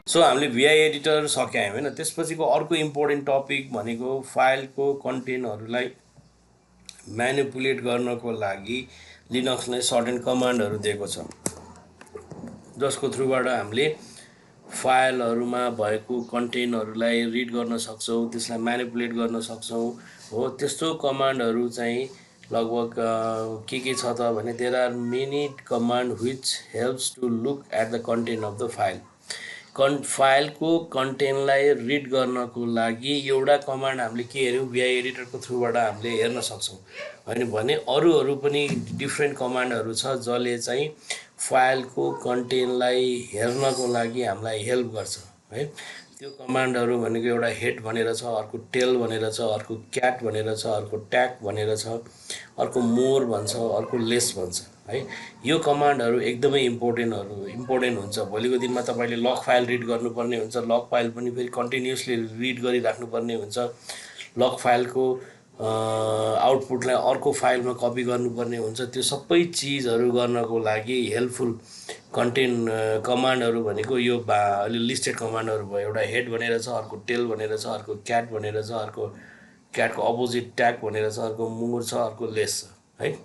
So हामीले भिआई editor सक्यौँ होइन। त्यसपछिको अर्को इम्पोर्टेन्ट टपिक भनेको फाइलको कन्टेन्टहरूलाई म्यानिपुलेट गर्नको लागि लिनक्सले सर्टेन कमान्डहरू दिएको छ, जसको थ्रुबाट हामीले फाइलहरूमा भएको कन्टेन्टहरूलाई रिड गर्न सक्छौँ, त्यसलाई म्यानिपुलेट गर्न सक्छौँ हो। त्यस्तो कमान्डहरू चाहिँ लगभग के छ त भने there are many command which helps to look at the content of the file. फाइलको कन्टेन्टलाई रिड गर्नको लागि एउटा कमान्ड हामीले के हेऱ्यौँ, भिआई एडिटरको थ्रुबाट हामीले हेर्न सक्छौँ होइन। भने अरूहरू पनि डिफ्रेन्ट कमान्डहरू छ जसले चाहिँ फाइलको कन्टेन्टलाई हेर्नको लागि हामीलाई हेल्प गर्छ है। त्यो कमान्डहरू भनेको एउटा हेड भनेर छ, अर्को टेल भनेर छ, अर्को क्याट भनेर छ, अर्को ट्याग भनेर छ, अर्को मोर भन्छ, अर्को लेस भन्छ है। यो कमान्डहरू एकदमै इम्पोर्टेन्ट हुन्छ। भोलिको दिनमा तपाईँले लग फाइल रिड गर्नुपर्ने हुन्छ, लग फाइल पनि फेरि कन्टिन्युसली रिड गरिराख्नुपर्ने हुन्छ। लग फाइलको आउटपुटलाई अर्को फाइलमा कपी गर्नुपर्ने हुन्छ। त्यो सबै चिजहरू गर्नको लागि हेल्पफुल कन्टेन्ट कमान्डहरू भनेको यो अलि लिस्टेड कमान्डहरू भयो। एउटा हेड भनेर छ, अर्को टेल भनेर छ, अर्को क्याट भनेर छ, अर्को क्याटको अपोजिट ट्याग भनेर छ, अर्को मोर छ, अर्को लेस छ है।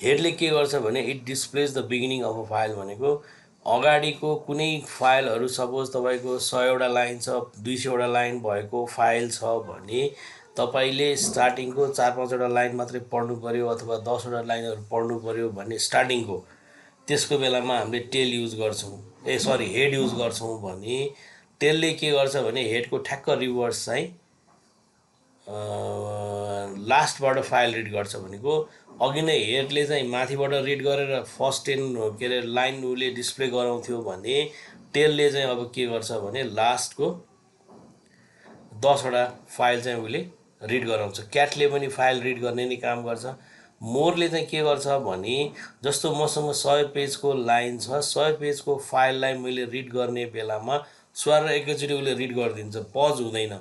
हेडले के गर्छ भने it displays the beginning of a file भनेको अगाडिको कुनै फाइलहरू सपोज तपाईँको 100वटा लाइन छ, 200वटा लाइन भएको फाइल छ भने तपाईँले स्टार्टिङको 4-5वटा लाइन मात्रै पढ्नु पऱ्यो अथवा 10वटा लाइनहरू पढ्नु पऱ्यो भने स्टार्टिङको त्यसको बेलामा हामीले टेल युज गर्छौँ, हेड युज गर्छौँ भने टेलले के गर्छ भने हेडको ठ्याक्क रिभर्स चाहिँ लास्टबाट फाइल रिड गर्छ। भनेको अघि नै हेडले चाहिँ माथिबाट रिड गरेर फर्स्ट 10 लाइन उसले डिस्प्ले गराउँथ्यो भने टेलले चाहिँ अब के गर्छ भने लास्टको 10वटा फाइल चाहिँ उसले रिड गराउँछ। क्याटले पनि फाइल रिड गर्ने नै काम गर्छ। मोरले चाहिँ के गर्छ भने जस्तो मसँग 100 पेजको लाइन छ, 100 पेजको फाइललाई मैले रिड गर्ने बेलामा स्वार एकैचोटि उसले रिड गरिदिन्छ, पज हुँदैन।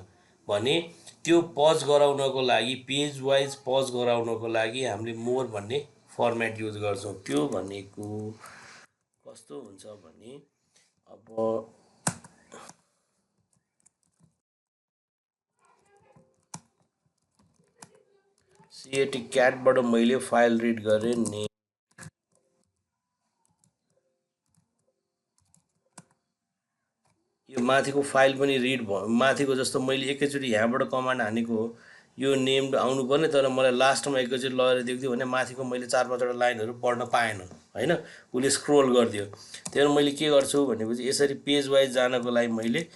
भने त्यो पज गराउनको लागि पेज वाइज पज गराउनको लागि हामीले मोर भन्ने फर्मेट युज गर्छौँ। त्यो भनेको कस्तो हुन्छ भने अब सीएटी क्याटबाट मैले फाइल रिड गरेँ नि, यो माथिको फाइल पनि रिड भयो। माथिको जस्तो मैले एकैचोटि यहाँबाट कमान्ड हानेको हो, यो नेम्ड आउनु पर्ने, तर मलाई लास्टमा एकैचोटि लगेर दिएको थियो भने माथिको मैले 4-5वटा लाइनहरू पढ्न पाएन होइन, उसले स्क्रोल गरिदियो। त्यही भएर मैले के गर्छु भनेपछि यसरी पेज वाइज जानको लागि मैले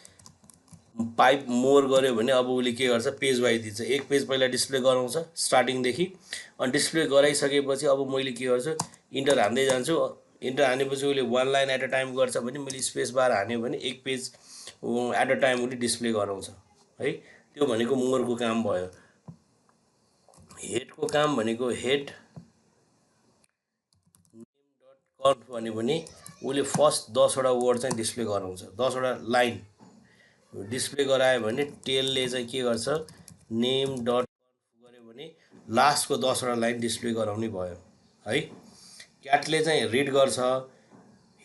पाइप मोर गऱ्यो भने अब उसले के गर्छ पेज वाइज दिन्छ। एक पेज पहिला डिस्प्ले गराउँछ स्टार्टिङदेखि, अनि डिस्प्ले गराइसकेपछि अब मैले के गर्छु इन्टर हान्दै जान्छु। इन्टर हानेपछि उसले 1 लाइन एट अ टाइम गर्छ भने मैले स्पेस बार हान्यो भने एक पेज एट अ टाइम उसले डिस्प्ले गराउँछ है। त्यो भनेको मोरको काम भयो। हेडको काम भनेको हेड कन्फ भन्यो भने उसले फर्स्ट 10वटा वर्ड चाहिँ डिस्प्ले गराउँछ, 10वटा लाइन डिस्प्ले गरायो भने टेलले चाहिँ के गर्छ नेम डट गऱ्यो भने लास्टको 10वटा लाइन डिस्प्ले गराउने भयो है। क्याटले चाहिँ रिड गर्छ,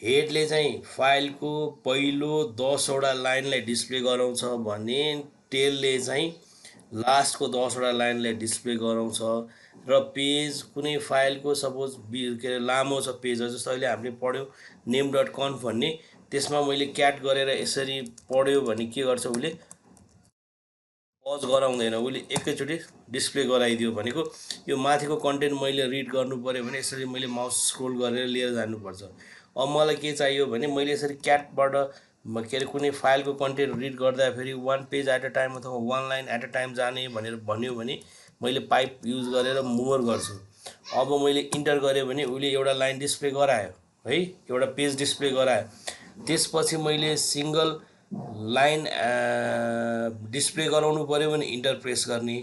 हेडले चाहिँ फाइलको पहिलो 10वटा लाइनलाई डिस्प्ले गराउँछ भने टेलले चाहिँ लास्टको 10वटा लाइनलाई डिस्प्ले गराउँछ। र पेज कुनै फाइलको सपोज लामो छ पेज, जस्तो अहिले हामीले पढ्यौँ नेम डट कन्फ भन्ने, त्यसमा मैले क्याट गरेर यसरी पढ्यो भने के गर्छ उसले पज गराउँदैन, उसले एकैचोटि डिस्प्ले गराइदियो। भनेको यो माथिको कन्टेन्ट मैले रिड गर्नु पऱ्यो भने यसरी मैले माउस स्क्रोल गरेर लिएर जानुपर्छ। अब मलाई के चाहियो भने मैले यसरी क्याटबाट कुनै फाइलको कन्टेन्ट रिड गर्दाखेरि 1 पेज एट अ टाइम अथवा 1 लाइन एट अ टाइम जाने भनेर भन्यो भने मैले पाइप युज गरेर मोर गर्छु। अब मैले इन्टर गरेँ भने उसले एउटा लाइन डिस्प्ले गरायो है, एउटा पेज डिस्प्ले गरायो। त्यसपछि मैले सिङ्गल लाइन डिस्प्ले गराउनु पऱ्यो भने इन्टर प्रेस गर्ने,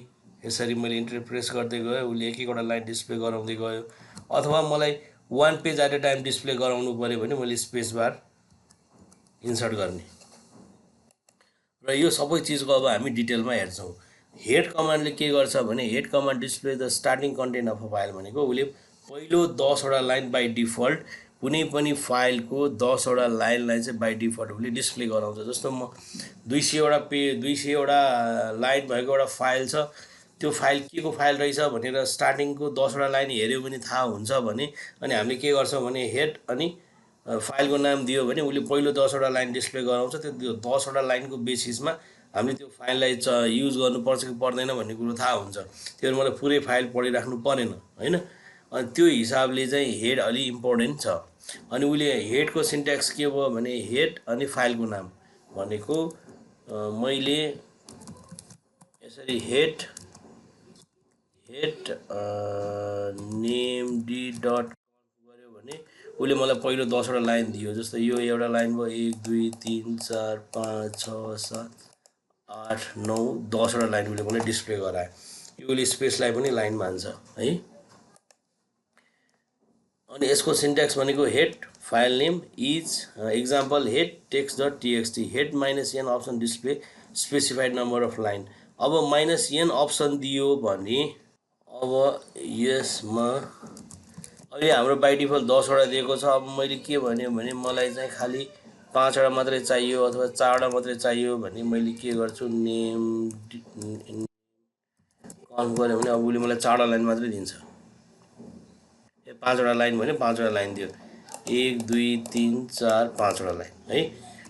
यसरी मैले इन्टर प्रेस गर्दै गएँ उसले एक-एकवटा लाइन डिस्प्ले गराउँदै गयो। अथवा मलाई 1 page at a time display गराउनु पऱ्यो भने मैले स्पेस बार इन्सर्ट गर्ने। र यो सबै चिजको अब हामी डिटेलमा हेर्छौँ। हेड कमान्डले के गर्छ भने head command display the starting content of a file भनेको उसले पहिलो 10वटा लाइन बाई डिफल्ट कुनै पनि फाइलको 10 वटा लाइनलाई चाहिँ बाई डिफल्ट उसले डिस्प्ले गराउँछ। जस्तो म 200 वटा लाइन भएको एउटा फाइल छ, त्यो फाइल के को फाइल रहेछ भनेर स्टार्टिङको 10 वटा लाइन हेऱ्यो भने थाहा हुन्छ भने, अनि हामीले के गर्छौँ भने हेड अनि फाइलको नाम दियो भने उसले पहिलो 10 वटा लाइन डिस्प्ले गराउँछ। त्यो 10 वटा लाइनको बेसिसमा हामीले त्यो फाइललाई युज गर्नुपर्छ कि पर्दैन भन्ने कुरो थाहा हुन्छ। त्यो मलाई पुरै फाइल पढिराख्नु परेन होइन। अनि त्यो हिसाबले चाहिँ हेड अलि इम्पोर्टेन्ट छ। अनि उसले हेडको सिन्ट्याक्स के भयो भने हेड अनि फाइलको नाम भनेको मैले यसरी हेड नेम डी डट गऱ्यो भने उसले मलाई पहिलो 10 वटा लाइन दियो। जस्तो यो एउटा लाइन भयो 1 2 3 4 5 6 7 8 9 10 वटा लाइन उसले मलाई डिस्प्ले गरायो। यो उसले स्पेसलाई पनि लाइन मान्छ है। अनि यसको सिन्ट्याक्स भनेको head file name is example head text dot TXT head -n option display specified number of line. अब -n अप्सन दियो भने अब यसमा अहिले हाम्रो बाई डिफल्ट 10 वटा दिएको छ। अब मैले के भन्यो भने मलाई चाहिँ खालि 5 वटा मात्रै चाहियो अथवा 4 वटा मात्रै चाहियो भने मैले के गर्छु नेम कन्फ गऱ्यो भने अब उसले मलाई 4 वटा लाइन मात्रै दिन्छ। 5 वटा लाइन भने 5 वटा लाइन दियो 1 2 3 4 5 वटा लाइन है।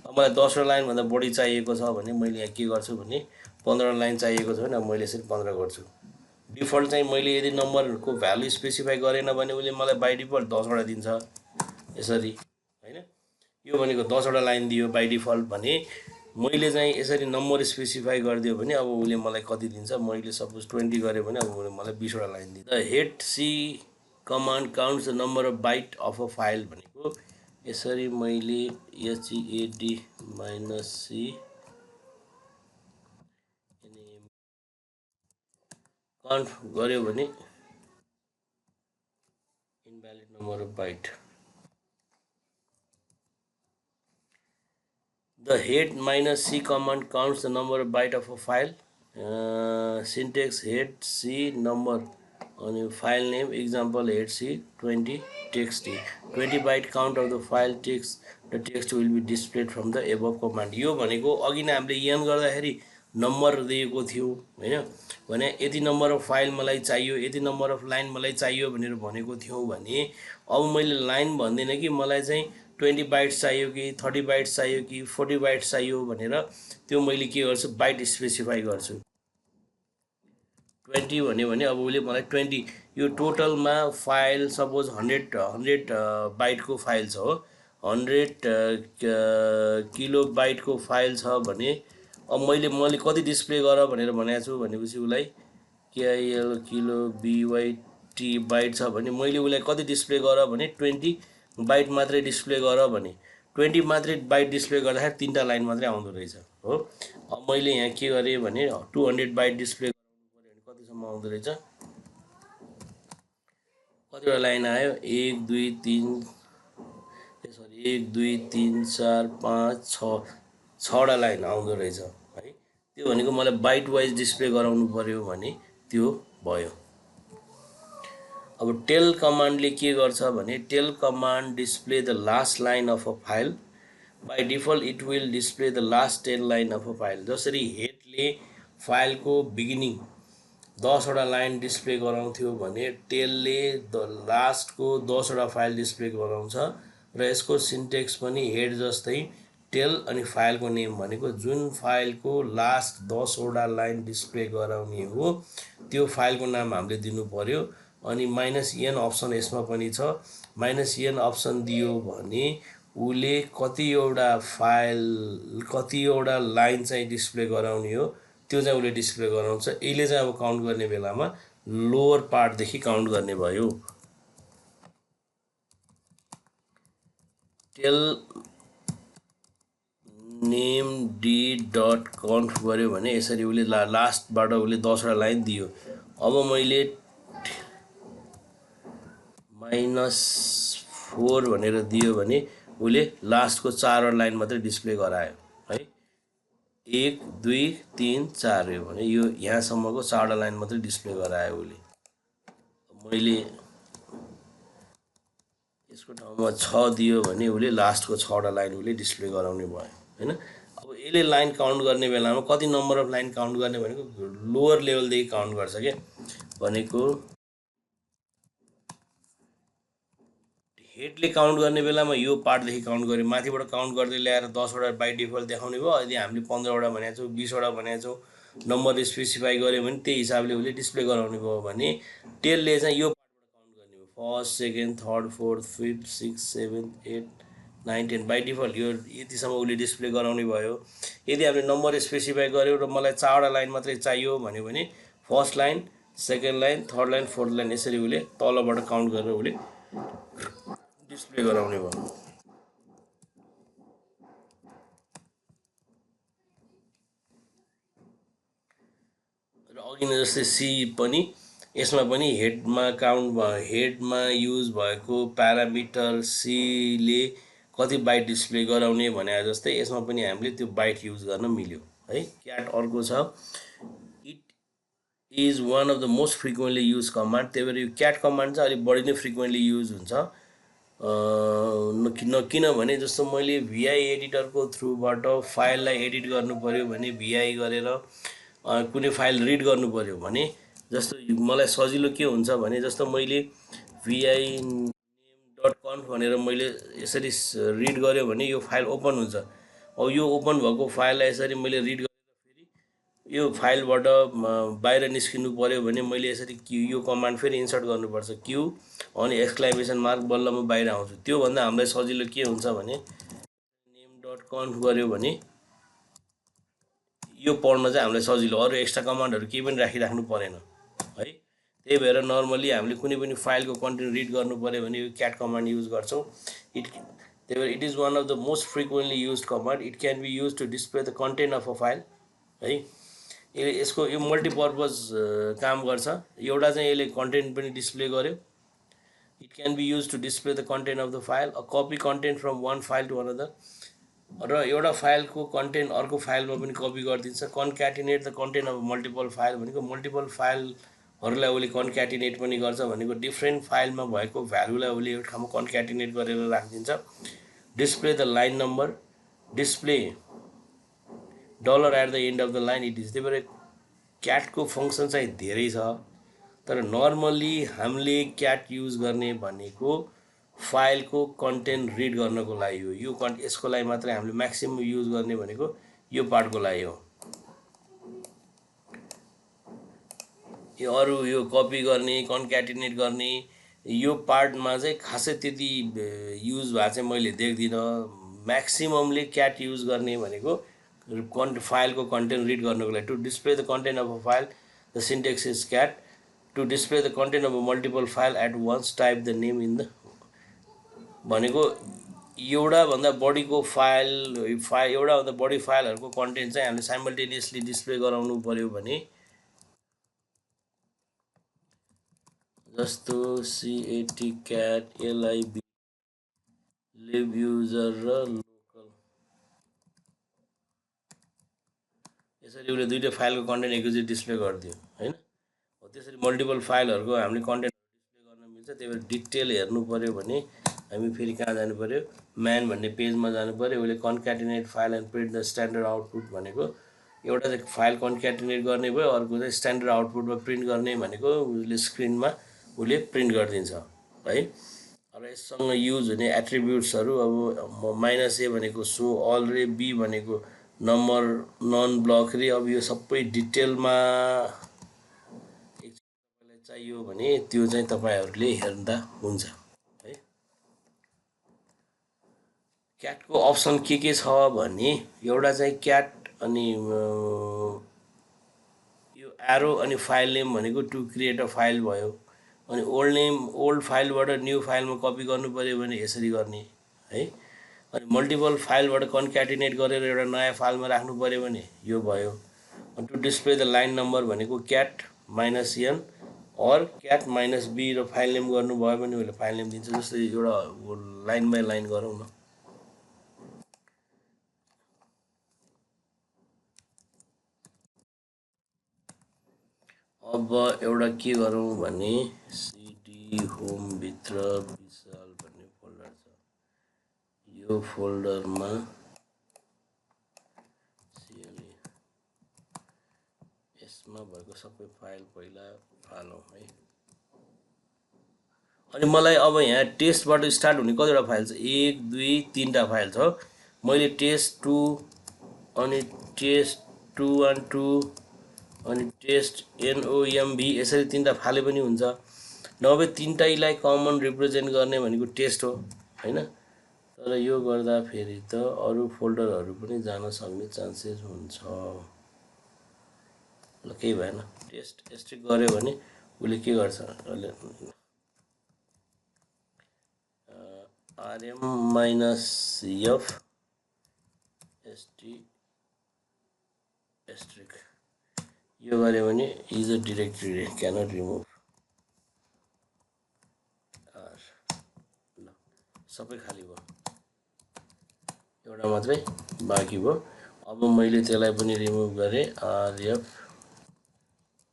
अब मलाई 10 वटा लाइनभन्दा बढी चाहिएको छ भने मैले यहाँ के गर्छु भने 15 वटा लाइन चाहिएको छ भने अब मैले यसरी 15 गर्छु। डिफल्ट चाहिँ मैले यदि नम्बरको भ्यालु स्पेसिफाई गरेन भने उसले मलाई बाई डिफल्ट 10 वटा दिन्छ यसरी होइन। यो भनेको 10 वटा लाइन दियो बाई डिफल्ट भने मैले चाहिँ यसरी नम्बर स्पेसिफाई गरिदियो भने अब उसले मलाई कति दिन्छ। मैले सपोज 20 गरेँ भने अब उसले मलाई 20 वटा लाइन दिन्छ। Head c command counts the number of byte of a file भनेको यसरी मैले HEAD -C काउन्ट गर्यो भने invalid number of byte. The head -C command counts the number of byte of a file syntax head c number अनि file name example head c 20 text 20 byte count of the file text the text will be displayed from the above command. यो भनेको अघि नै हामीले an गर्दाखेरि number दिएको थियो होइन, भने यति नम्बर अफ फाइल मलाई चाहियो यति नम्बर अफ लाइन मलाई चाहियो भनेर भनेको थियौँ भने अब मैले लाइन भन्दिनँ कि मलाई चाहिँ 20 बाइट्स चाहियो कि 30 बाइट्स चाहियो कि 40 बाइट्स चाहियो भनेर त्यो मैले के गर्छु बाइट स्पेसिफाई गर्छु। 20 भन्यो भने अब उसले मलाई 20 यो टोटलमा फाइल सपोज 100 बाइटको फाइल छ हो 100 किलो बाइटको फाइल छ भने अब मैले कति डिस्प्ले गर भनेर भनेको छु भनेपछि उसलाई KIL किलो BYT बाइट छ भने मैले उसलाई कति डिस्प्ले गर भने 20 बाइट मात्रै डिस्प्ले गर भने 20 मात्रै बाइट डिस्प्ले गर्दाखेरि 3टा लाइन मात्रै आउँदो रहेछ हो। अब मैले यहाँ के गरेँ भने 200 बाइट डिस्प्ले गराउनु पर्यो भने कतिसम्म आउँदो रहेछ कतिवटा लाइन आयो 1 2 3 सरी 1 2 3 4 5 6वटा लाइन आउँदो रहेछ है। त्यो भनेको मलाई बाइट वाइज डिस्प्ले गराउनु पर्यो भने त्यो भयो। अब टेल कमान्डले के गर्छ भने tail command display the last line of a file by default it will display the last 10 line of a file. जसरी हेडले फाइलको बिगिनिङ 10 वटा लाइन डिस्प्ले गराउँथ्यो भने टेलले द लास्टको 10 वटा फाइल डिस्प्ले गराउँछ र यसको सिन्टेक्स पनि हेड जस्तै टेल अनि फाइलको नेम भनेको जुन फाइलको लास्ट 10 वटा लाइन डिस्प्ले गराउने हो त्यो फाइलको नाम हामीले दिनु पर्यो। अनि -n अप्सन यसमा पनि छ। -n अप्सन दियो भने उसले कतिवटा लाइन चाहिँ डिस्प्ले गराउने हो त्यो चाहिँ उसले डिस्प्ले गराउँछ। यसले चाहिँ अब काउन्ट गर्ने बेलामा लोवर पार्टदेखि काउन्ट गर्ने भयो। Tail name D dot count गर्यो भने यसरी उसले लास्टबाट उसले 10 वटा लाइन दियो। अब मैले -4 भनेर दियो भने उसले लास्टको 4 वटा लाइन मात्रै डिस्प्ले गरायो है। 1 2 3 4 हो भने यो यहाँसम्मको 4 वटा लाइन मात्रै डिस्प्ले गरायो उसले। मैले यसको ठाउँमा 6 दियो भने उसले लास्टको 6वटा लाइन उसले डिस्प्ले गराउने भयो हैन। अब यसले लाइन काउन्ट गर्ने बेलामा कति नम्बर अफ लाइन काउन्ट गर्ने भनेको लोवर लेभलदेखि काउन्ट गर्छ के भनेको हेडले काउन्ट गर्ने बेलामा यो पार्टदेखि काउन्ट गर्यो, माथिबाट काउन्ट गर्दै ल्याएर 10वटा बाई डिफल्ट देखाउने भयो। यदि हामीले 15वटा भनेको छौँ 20वटा भनेको छौँ नम्बर स्पेसिफाई गर्यो भने त्यही हिसाबले उसले डिस्प्ले गराउने भयो भने टेलले चाहिँ यो पार्टबाट काउन्ट गर्ने भयो, first second third fourth fifth six seventh eight 9 10 by default यो यतिसम्म उसले डिस्प्ले गराउने भयो। यदि हामीले नम्बर स्पेसिफाई गऱ्यो र मलाई 4वटा लाइन मात्रै चाहियो भन्यो भने first line second line third line fourth line यसरी उसले तलबाट काउन्ट गरेर उसले डिस्प्ले गराउने भयो। र अघि नै जस्तै सी पनि यसमा पनि हेडमा युज भएको प्यारामिटर सीले कति बाइट डिस्प्ले गराउने भने जस्तै यसमा पनि हामीले त्यो बाइट युज गर्न मिल्यो है। क्याट अर्को छ, it is one of the most frequently use command. त्यही भएर यो क्याट कमान्ड चाहिँ अलिक बढी नै फ्रिक्वेन्टली युज हुन्छ किनभने जस्तो मैले भिआई एडिटरको थ्रुबाट फाइललाई एडिट गर्नु पऱ्यो भने भिआई गरेर कुनै फाइल रिड गर्नु पऱ्यो भने जस्तो मलाई सजिलो के हुन्छ भने जस्तो मैले भिआई नेम.conf भनेर मैले यसरी रिड गर्यो भने यो फाइल ओपन हुन्छ। अब यो ओपन भएको फाइललाई यसरी मैले रिड यो फाइलबाट बाहिर निस्किनु पऱ्यो भने मैले यसरी यो कमान्ड फेरि इन्सर्ट गर्नुपर्छ क्यू अनि एक्सक्लामेसन मार्क बल्ल म बाहिर आउँछु। त्योभन्दा हामीलाई सजिलो के हुन्छ भने नेम.conf गर्यो भने यो पढ्न चाहिँ हामीलाई सजिलो, अरू एक्स्ट्रा कमान्डहरू केही पनि राखिराख्नु परेन है। त्यही भएर नर्मली हामीले कुनै पनि फाइलको कन्टेन्ट रिड गर्नु पऱ्यो भने यो क्याट कमान्ड युज गर्छौँ। त्यही भएर it is one of the most frequently use command. It can be use to display the content of a file है। यसको यो मल्टिपर्पज काम गर्छ। एउटा चाहिँ यसले कन्टेन्ट पनि डिस्प्ले गर्यो। It can be use to display the content of the file, a copy content from one file to another, र एउटा फाइलको कन्टेन्ट अर्को फाइलमा पनि कपी गरिदिन्छ। Concatenate the content of multiple file भनेको मल्टिपल फाइलहरूलाई उसले कन्क्याटिनेट पनि गर्छ भनेको डिफ्रेन्ट फाइलमा भएको भ्यालुलाई उसले एउटा ठाउँमा कन्क्याटिनेट गरेर राखिदिन्छ। Display the line number, display dollar at the end of the line it is. त्यही भएर क्याटको फङ्सन चाहिँ धेरै छ, तर नर्मली हामीले क्याट युज गर्ने भनेको फाइलको कन्टेन्ट रिड गर्नको लागि हो। यो यसको लागि मात्रै हामीले म्याक्सिमम युज गर्ने भनेको यो पार्टको लागि हो। यो अरू यो कपी गर्ने कन्क्याटिनेट गर्ने यो पार्टमा चाहिँ खासै त्यति युज भएको चाहिँ मैले देख्दिनँ। म्याक्सिममले क्याट युज गर्ने भनेको फाइलको कन्टेन्ट रिड गर्नको लागि। To display the content of a file the syntax is cat. To display the content of a multiple file at once type the name in the भनेको एउटाभन्दा बढीको एउटाभन्दा बढी फाइलहरूको कन्टेन्ट चाहिँ हामीले simultaneously display गराउनु पऱ्यो भने जस्तो सिएटी क्याट एलआइबी लिभ युजर र लोकल यसरी उसले दुईवटा फाइलको कन्टेन्ट एकैचोटि डिस्प्ले गरिदियो होइन। त्यसरी मल्टिपल फाइलहरूको हामीले कन्टेन्ट डिस्प्ले गर्न मिल्छ। त्यही भएर डिटेल हेर्नु पऱ्यो भने हामी फेरि कहाँ जानु पऱ्यो, म्यान भन्ने पेजमा जानु पऱ्यो। उसले concatenate file and print the standard output भनेको एउटा चाहिँ फाइल कन्क्याटिनेट गर्ने भयो, अर्को चाहिँ स्ट्यान्डर्ड आउटपुटमा प्रिन्ट गर्ने भनेको उसले स्क्रिनमा उसले प्रिन्ट गरिदिन्छ है। र यससँग युज हुने एट्रिब्युट्सहरू अब -a भनेको सो अल रे, बी भनेको नम्बर नन ब्लक रे। अब यो सबै डिटेलमा तपाईँलाई चाहियो भने त्यो चाहिँ तपाईँहरूले हेर्दा हुन्छ है। क्याटको अप्सन के छ भने एउटा चाहिँ क्याट अनि यो एरो अनि फाइल नेम भनेको टु क्रिएट अ फाइल भयो। अनि ओल्ड फाइलबाट न्यू फाइलमा कपी गर्नु पऱ्यो भने यसरी गर्ने है। अनि मल्टिपल फाइलबाट कन्क्याटिनेट गरेर एउटा नयाँ फाइलमा राख्नु पऱ्यो भने यो भयो। To display the line number भनेको cat -n or cat -b र फाइल नेम गर्नुभयो भने उसले फाइल नेम दिन्छ। जस्तै एउटा लाइन बाई लाइन गरौँ न। अब एउटा के गरौँ भने सिडी होमभित्र विशाल भन्ने फोल्डर यो फोल्डरमा यसमा भएको सबै फाइल पहिला फालौँ है। अनि मलाई अब यहाँ टेस्टबाट स्टार्ट हुने कतिवटा फाइल छ, 1 2 3टा फाइल छ। मैले टेस्ट2 अनि टेस्ट212 अनि टेस्ट NOMV यसरी 3टा फाले पनि हुन्छ। नभए 3टालाई कमन रिप्रेजेन्ट गर्ने भनेको टेस्ट हो हैन। तर यो गर्दा फेरि त अरु फोल्डरहरू पनि जान सक्ने चान्सेस हुन्छ। ल केही भएन, टेस्ट स्ट्रिक गर्यो भने उसले के गर्छ, rm-f स्ट्रिक यो गर्यो भने is a directory cannot remove R. ल सबै खाली भयो, एउटा मात्रै बाँकी भयो। अब मैले त्यसलाई पनि रिमुभ गरेँ rf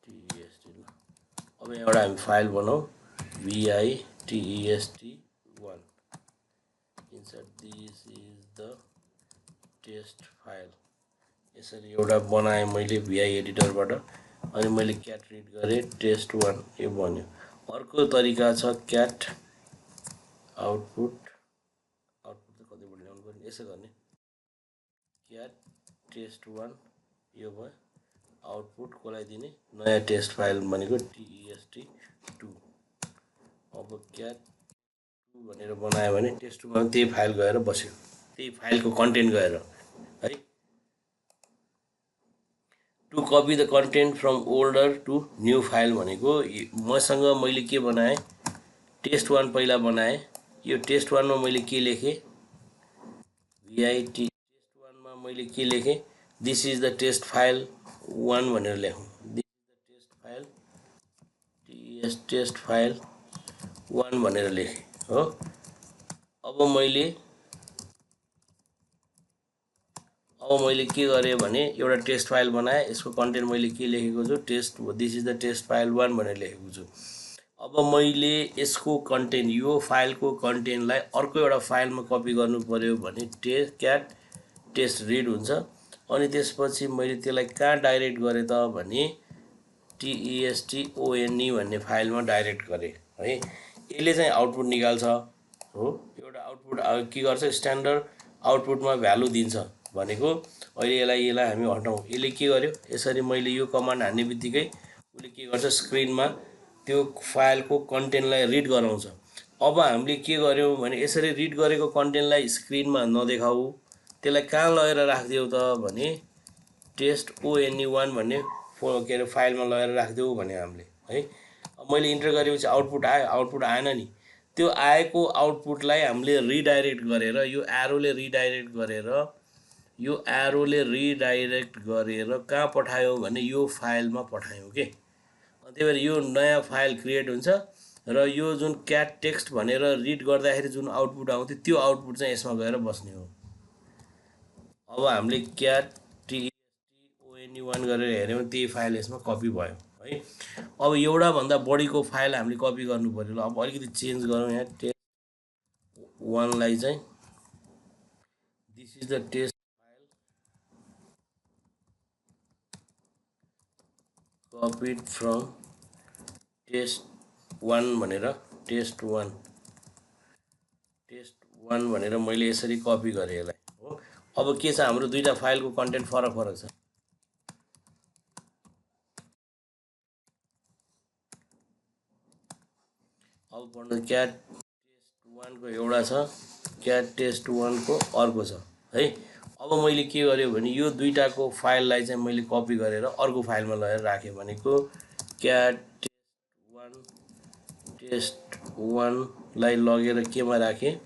test। अब एउटा हामी फाइल बनाऊ vitest1 insert this is the test file। यसरी एउटा बनाएँ मैले vi एडिटरबाट। अनि मैले क्याट रिड गरेँ test1 यो बन्यो। अर्को तरिका छ क्याट आउटपुट त कतिबाट ल्याउनु पर्ने, यसो गर्ने क्याट test1 यो भयो। आउटपुट कसलाई दिने, नयाँ टेस्ट फाइल भनेको test2। अब क्याट 2 भनेर बनायो भने टेस्ट2 मा त्यही फाइल गएर बस्यो, त्यही फाइलको कन्टेन्ट गएर है। To copy the content from older to new file भनेको मसँग मैले के बनाएँ, टेस्ट1 पहिला बनाएँ। यो टेस्ट1 मा मैले के लेखेँ, vit टेस्ट1 मा मैले के लेखेँ, this is the test file 1 भनेर लेखौँ। This is the test file test file 1 भनेर लेखेँ हो। अब मैले के गरेँ भने एउटा टेस्ट फाइल बनाएँ, यसको कन्टेन्ट मैले के लेखेको छु, test this is the test file 1 भनेर लेखेको छु। अब मैले यसको कन्टेन्ट, यो फाइलको कन्टेन्टलाई अर्को एउटा फाइलमा कपी गर्नु पर्यो भने क्याट टेस्ट रिड हुन्छ। अनि त्यसपछि मैले त्यसलाई कहाँ डाइरेक्ट गरेँ त भने testone भन्ने फाइलमा डाइरेक्ट गरेँ है। यसले चाहिँ आउटपुट निकाल्छ हो। एउटा आउटपुट के गर्छ, स्ट्यान्डर्ड आउटपुटमा भ्यालु दिन्छ भनेको। अहिले यसलाई हामी हटाउँ। यसले के गर्यो, यसरी मैले यो कमान्ड हान्ने बित्तिकै उसले के गर्छ, स्क्रिनमा त्यो फाइलको कन्टेन्टलाई रिड गराउँछ। अब हामीले के गर्यौँ भने यसरी रिड गरेको कन्टेन्टलाई स्क्रिनमा नदेखाऊ, त्यसलाई कहाँ लगेर राखिदेऊ त भने test1 भन्ने के अरे फाइलमा लगेर राखिदेऊ भने हामीले है। अब मैले इन्टर गरेपछि आउटपुट आयो, आउटपुट आएन नि। त्यो आएको आउटपुटलाई हामीले रिडाइरेक्ट गरेर यो एरोले रिडाइरेक्ट गरेर कहाँ पठायौँ भने यो फाइलमा पठायौँ के। त्यही भएर यो नयाँ फाइल क्रिएट हुन्छ र यो जुन क्याट टेक्स्ट भनेर रिड गर्दाखेरि जुन आउटपुट आउँथ्यो त्यो आउटपुट चाहिँ यसमा गएर बस्ने हो। अब हामीले क्याट testone1 गरेर हेऱ्यौँ, त्यही फाइल यसमा कपी भयो है। अब एउटा भन्दा बढीको फाइल हामीले कपी गर्नु पर्यो। ल अब अलिकति चेन्ज गरौँ यहाँ, टेस्ट1 लाई चाहिँ this is the test file copied from test one भनेर टेस्ट1 भनेर मैले यसरी कपी गरेँ यसलाई हो। अब के छ, हाम्रो दुईटा फाइलको कन्टेन्ट फरक छ। अब पढ्नु, क्याट टेस्ट1 को एउटा छ, क्याट टेस्ट1 को अर्को छ है। अब मैले के गर्यो भने यो दुईटाको फाइललाई चाहिँ मैले कपी गरेर अर्को फाइलमा लगेर राखेँ भनेको क्याट टेस्ट1 लाई लगेर केमा राखेँ,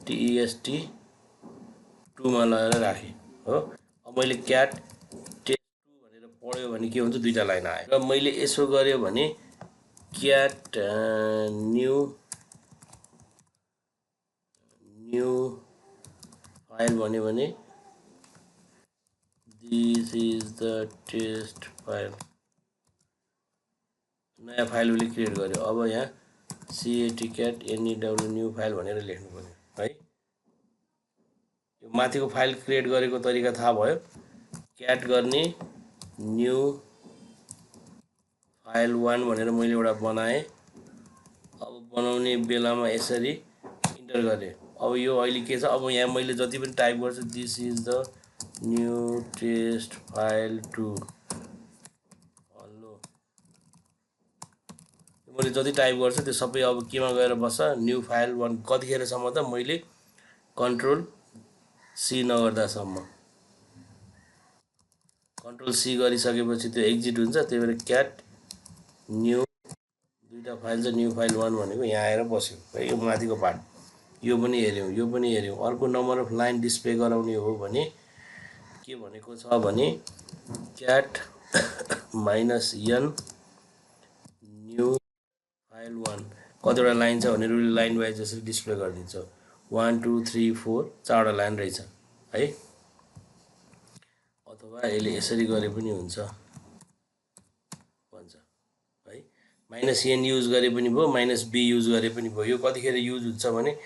test2 मा लगेर राखेँ हो। अब मैले क्याट टेस्ट2 भनेर पढ्यो भने के हुन्छ, दुईटा लाइन आयो। र मैले यसो गर्यो भने क्याट न्यू फाइल भन्यो भने this is the test file, नयाँ फाइल उसले क्रिएट गर्यो। अब यहाँ catcat new फाइल भनेर लेख्नु पर्यो है। यो माथिको फाइल क्रिएट गरेको तरिका थाहा भयो। क्याट गर्ने न्यू फाइल 1 भनेर मैले एउटा बनाएँ। अब बनाउने बेलामा यसरी इन्टर गरेँ। अब यो अहिले के छ, अब यहाँ मैले जति पनि टाइप गर्छु, this is the new test file 2। Hello, मैले जति टाइप गर्छु त्यो सबै अब केमा गएर बस्छ, न्यू फाइल 1। कतिखेरसम्म त मैले कन्ट्रोल सी नगर्दासम्म। कन्ट्रोल सी गरिसकेपछि त्यो एक्जिट हुन्छ। त्यही भएर क्याट न्यू, दुईवटा फाइल छ, न्यू फाइल 1 भनेको यहाँ आएर बस्यो है। यो माथिको पार्ट यो पनि हेऱ्यौँ, यो पनि हेऱ्यौँ। अर्को नम्बर अफ लाइन डिस्प्ले गराउने हो भने के भनेको छ भने क्याट -n न्यू फाइल 1। कतिवटा लाइन छ भनेर उसले लाइन वाइज जसरी डिस्प्ले गरिदिन्छ। 1 2 3 4 4वटा लाइन रहेछ है। अथवा यसले यसरी गरे पनि हुन्छ भन्छ है। -n युज गरे पनि भयो, -b युज गरे पनि भयो। यो कतिखेर युज हुन्छ भने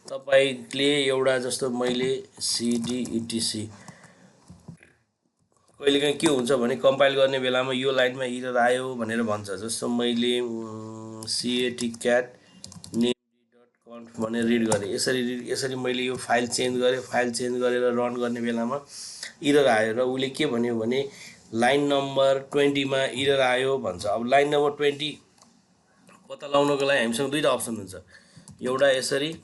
तपाईँले एउटा जस्तो मैले cd etc कहिलेकाहीँ के हुन्छ भने कम्पाइल गर्ने बेलामा यो लाइनमा इरर आयो भनेर भन्छ। जस्तो मैले cat cat name.conf भनेर रिड गरेँ। यसरी मैले यो फाइल चेन्ज गरेँ। फाइल चेन्ज गरेर रन गर्ने बेलामा इरर आयो र उसले के भन्यो भने लाइन नम्बर 20 मा इरर आयो भन्छ। अब लाइन नम्बर 20 पत्ता लगाउनको लागि हामीसँग दुईवटा अप्सन हुन्छ। एउटा यसरी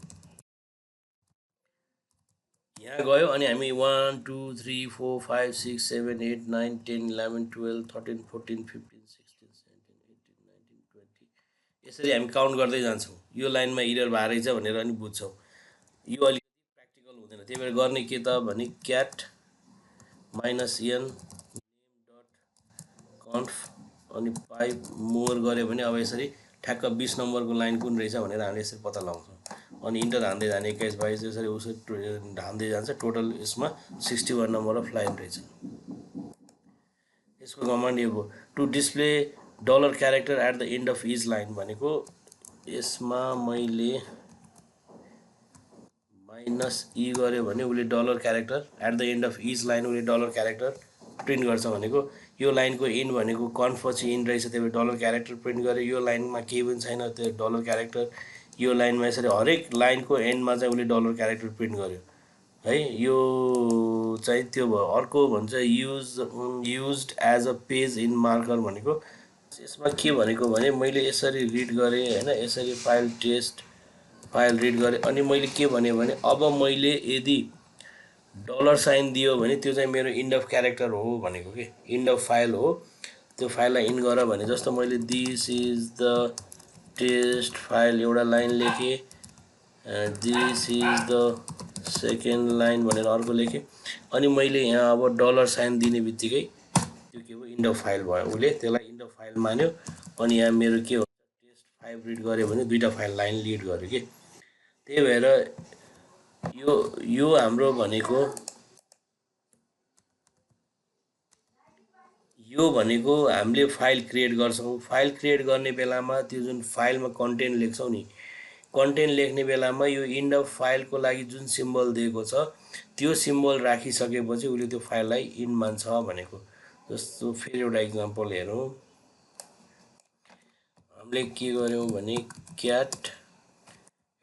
यहाँ गयो अनि हामी 1 2 3 4 5 6 7 8 9 10 11 12 13 14 15 16 17 18 19 20 यसरी हामी काउन्ट गर्दै जान्छौँ। यो लाइनमा इरर भएर रहेछ भनेर अनि बुझ्छौँ। यो अलिकति प्र्याक्टिकल हुँदैन। त्यही भएर गर्ने के त भने क्याट -n .conf अनि पाइप मोर गऱ्यो भने अब यसरी ठ्याक्क 20 नम्बरको लाइन कुन रहेछ भनेर हामीले यसरी पत्ता लगाउँछौँ। अनि इन्टर हान्दै जाने 21 22 यसरी उसरी हान्दै जान्छ। टोटल यसमा 61 नम्बर अफ लाइन रहेछ। यसको कमान्ड यो हो, to display dollar character at the end of each line भनेको यसमा मैले -e गऱ्यो भने उसले dollar character at the end of each line उसले डलर क्यारेक्टर प्रिन्ट गर्छ भनेको यो लाइनको एन्ड भनेको कन्फ पछि एन्ड रहेछ। त्यही भएर डलर क्यारेक्टर प्रिन्ट गर्यो। यो लाइनमा केही पनि छैन, त्यो डलर क्यारेक्टर। यो लाइनमा यसरी हरेक लाइनको एन्डमा चाहिँ उसले डलर क्यारेक्टर प्रिन्ट गर्यो है। यो चाहिँ त्यो भयो। अर्को भन्छ used as a page in marker भनेको यसमा के भनेको भने मैले यसरी रिड गरेँ होइन, यसरी फाइल टेस्ट फाइल रिड गरेँ अनि मैले के भने अब मैले यदि डलर साइन दियो भने त्यो चाहिँ मेरो इन्ड अफ क्यारेक्टर हो भनेको के, इन्ड अफ फाइल हो। त्यो फाइललाई इन गर भने जस्तो मैले this is the test file एउटा लाइन लेखेँ, this is the second line भनेर अर्को लेखेँ अनि मैले यहाँ अब डलर साइन दिने बित्तिकै त्यो के भयो, इन्ड अफ फाइल भयो। उसले त्यसलाई इन्ड अफ फाइल मान्यो अनि यहाँ मेरो के हो, टेस्ट 5 रिड गऱ्यो भने दुईवटा फाइल लाइन लिड गर्यो कि। त्यही भएर यो हाम्रो भनेको हामीले फाइल क्रिएट गर्छौँ। फाइल क्रिएट गर्ने बेलामा त्यो जुन फाइलमा कन्टेन्ट लेख्छौँ नि, कन्टेन्ट लेख्ने बेलामा यो इन्ड अफ फाइलको लागि जुन सिम्बल दिएको छ त्यो सिम्बल राखिसकेपछि उसले त्यो फाइललाई इन मान्छ भनेको। जस्तो फेरि एउटा इक्जाम्पल हेरौँ। हामीले के गर्यौँ भने क्याट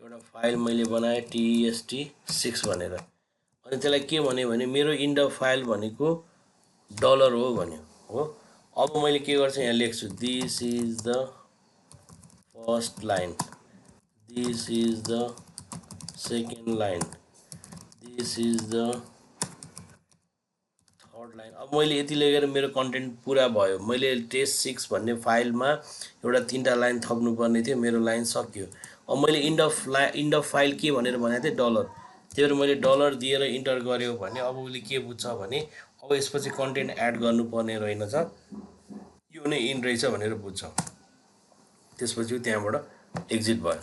एउटा फाइल मैले बनाएँ test6 भनेर अनि त्यसलाई के भन्यो भने मेरो इन्ड अफ फाइल भनेको डलर हो भन्यो हो। अब मैले के गर्छु, यहाँ लेख्छु this is the first line, this is the second line, this is the third line. अब मैले यति लेखेर मेरो कन्टेन्ट पुरा भयो। मैले test6 भन्ने फाइलमा एउटा 3टा लाइन थप्नुपर्ने थियो, मेरो लाइन सक्यो। अब मैले इन्ड अफ फाइल के भनेर भनेको थिएँ, डलर। त्यही भएर मैले डलर दिएर इन्टर गऱ्यो भने अब उसले के बुझ्छ भने अब यसपछि कन्टेन्ट एड गर्नुपर्ने रहेनछ, यो नै इन रहेछ भनेर बुझ्छ। त्यसपछि त्यहाँबाट एक्जिट भयो।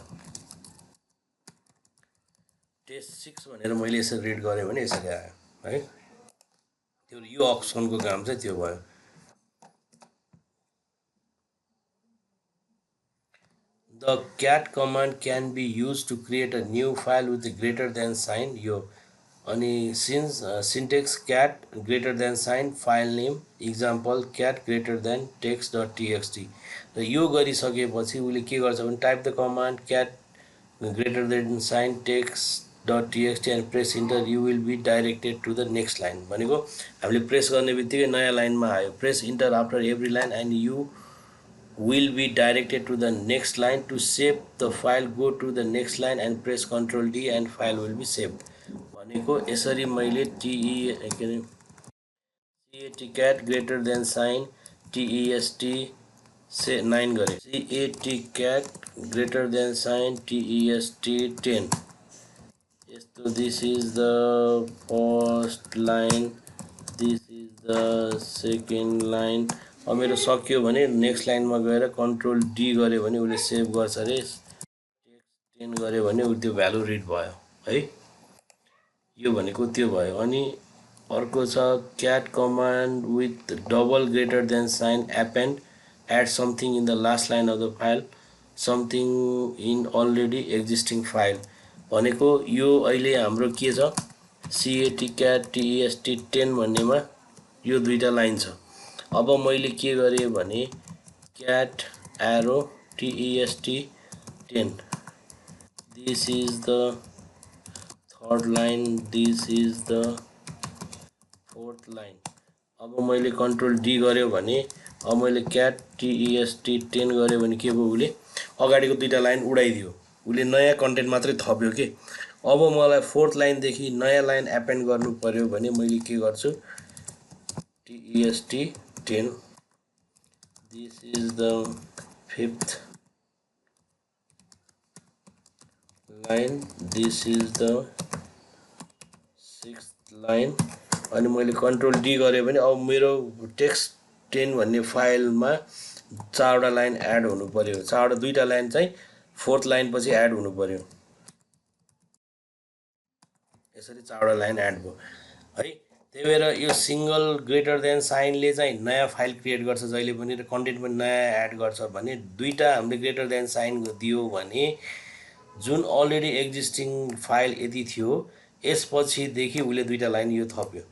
test6 भनेर मैले यसरी रिड गरेँ भने यसरी आयो है। त्यो यो अप्सनको काम चाहिँ त्यो भयो। The cat command can be used to create a new file with a greater than sign। यो अनि since syntax cat greater than sign file name example cat greater than text dot TXT र यो गरिसकेपछि उसले के गर्छ भने type the command cat greater than sign text.txt and press enter you will be directed to the next line भनेको हामीले press गर्ने बित्तिकै नयाँ लाइनमा आयो press enter after every line and you will be directed to the next line to save the file go to the next line and press ctrl D and file will be saved भनेको यसरी मैले cat greater than sign test से 9 गरे cat greater than sign test 10 so this is the first line this is the second line अब मेरो सक्यो भने next लाइनमा गएर कन्ट्रोल डी गर्यो भने उसले सेभ गर्छ रे टेक्स्ट 10 गर्यो भने उ त्यो भ्यालु रिड भयो है यो भनेको त्यो भयो अनि अर्को छ cat command with double greater than sign append add something in the last line of the file something in already existing file भनेको यो अहिले हाम्रो के छ cat test 10 भन्नेमा यो दुईटा लाइन छ अब मैले के गरे भने cat arrow test 10 this is the third line this is the fourth line अब मैले कन्ट्रोल डी गर्यो भने अब मैले क्याट test 10 गर्यो भने के भयो उले अगाडिको दुईटा लाइन उडाइदियो उले नयाँ कन्टेन्ट मात्रै थप्यो के अब मलाई फोर्थ लाइन देखि नयाँ लाइन एपेन्ड गर्नु पर्यो भने मैले के गर्छु test 10 this is the fifth line this is the sixth line अनि मैले कन्ट्रोल डी गरे भने अब मेरो टेक्स्ट 10 भन्ने फाइलमा चारवटा लाइन एड हुनु पर्यो चारवटा दुईटा लाइन चाहिँ फोर्थ लाइन पछि एड हुनु पर्यो यसरी चारवटा लाइन एड भयो है त्यही भएर यो सिंगल ग्रेटर देन साइनले चाहिँ नयाँ फाइल क्रिएट गर्छ जहिले पनि र कन्टेन्ट पनि नयाँ एड गर्छ भने दुईटा हामीले ग्रेटर देन साइन दियो भने जुन अलरेडी एक्जिस्टिङ फाइल यति थियो यसपछि देखि उले दुईटा लाइन यो थप्यो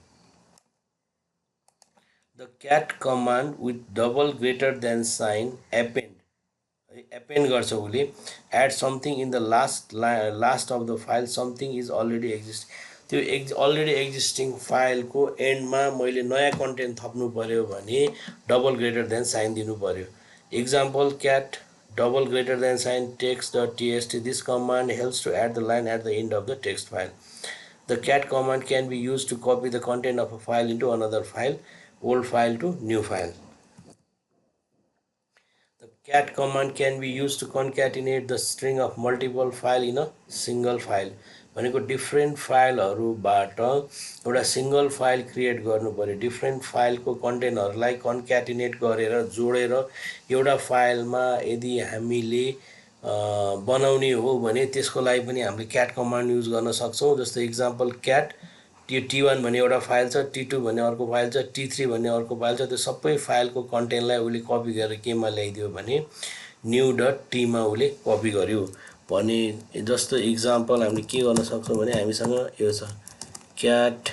the cat command with double greater than sign append गर्छ उले add something in the last of the file something is already exist त्यो अलरेडी एक्जिस्टिङ फाइलको एन्डमा मैले नयाँ कन्टेन्ट थप्नु पर्यो भने डबल ग्रेटर देन साइन दिनु पर्यो example CAT double greater than sign text.txt this command helps to add the line at the end of the text file the cat command can be used to copy the content of a file into another file old file to new file. The cat command can be used to concatenate the string of multiple file in a single file. भनेको different फाइलहरुबाट एउटा single file create गर्नु पर्यो different फाइलको कन्टेन्टहरुलाई कन्क्याटिनेट गरेर जोडेर एउटा फाइलमा यदि हामीले बनाउने हो भने त्यसको लागि पनि हामीले क्याट कमान्ड युज गर्न सक्छौं जस्तो एक्जाम्पल क्याट T1 भन्ने एउटा फाइल छ T2 भन्ने अर्को फाइल छ T3 भन्ने अर्को फाइल छ त्यो सबै फाइलको कन्टेन्टलाई उले कपी गरेर केमा ल्याइदियो भने new.t मा उले कपी गर्यो भने जस्तो एक्जाम्पल हामीले के गर्न सक्छौं भने हामीसँग यो छ क्याट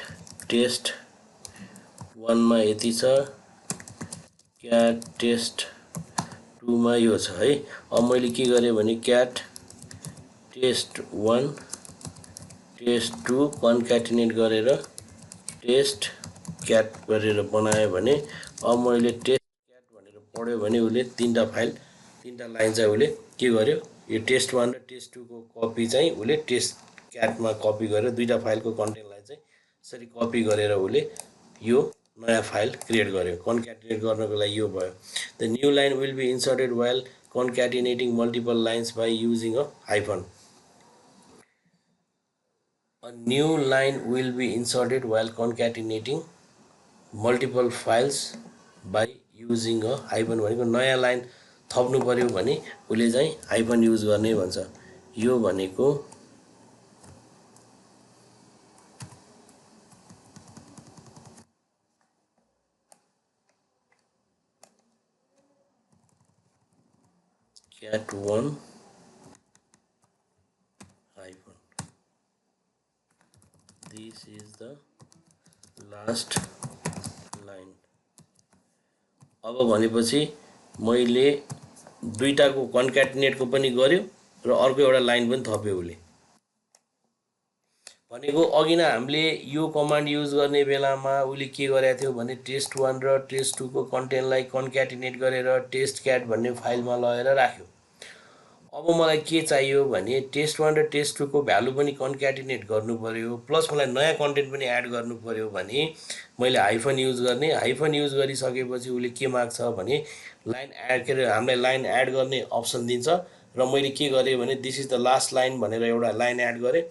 टेस्ट 1 मा यति छ क्याट टेस्ट 2 मा यो छ है अब मैले के गरे भने क्याट टेस्ट 1 टेस्ट 2 कन्क्याटिनेट गरेर टेस्ट क्याट गरेर बनाए भने अब मैले टेस्ट क्याट भनेर पढ्यो भने उले तीनटा फाइल तीनटा लाइन चाहिँ उले के गर्यो यो टेस्ट 1 र टेस्ट 2 को कपी चाहिँ उले टेस्ट क्याट मा कपी गरेर दुईटा फाइलको कन्टेन्टलाई चाहिँ यसरी कपी गरेर उले यो नयाँ फाइल क्रिएट गर्यो कन्क्याटिनेट गर्नको लागि यो भयो the new line will be inserted while concatenating multiple lines by using a hyphen. A new line will be inserted while concatenating multiple files by using a hyphen भनेको नयाँ लाइन थप्नु पर्यो भने उले चाहिँ हाइफन युज गर्ने भन्छ यो भनेको cat 1 hyphen this is the last line. अब भनेपछि मैले दुईटाको कन्क्याटिनेटको पनि गर्यो र अर्को एउटा लाइन पनि थप्यो उसले। भनेको अघि नै हामीले यो कमान्ड युज गर्ने बेलामा उसले के गरेको थियो भने test1 र test2 को कन्टेन्टलाई कन्क्याटिनेट गरेर टेस्ट क्याट भन्ने फाइलमा लगेर राख्यो। अब मलाई के चाहियो भने test1 र test2 को भ्यालु पनि कन्क्याटिनेट गर्नु पर्यो, प्लस मलाई नयाँ कन्टेन्ट पनि एड गर्नु पर्यो भने मैले हाइफन युज गर्ने। हाइफन युज गरिसकेपछि उसले के माग्छ भने लाइन एड के अरे हामीलाई लाइन एड गर्ने अप्सन दिन्छ र मैले के गरेँ भने this is the last line भनेर एउटा लाइन एड गरेँ।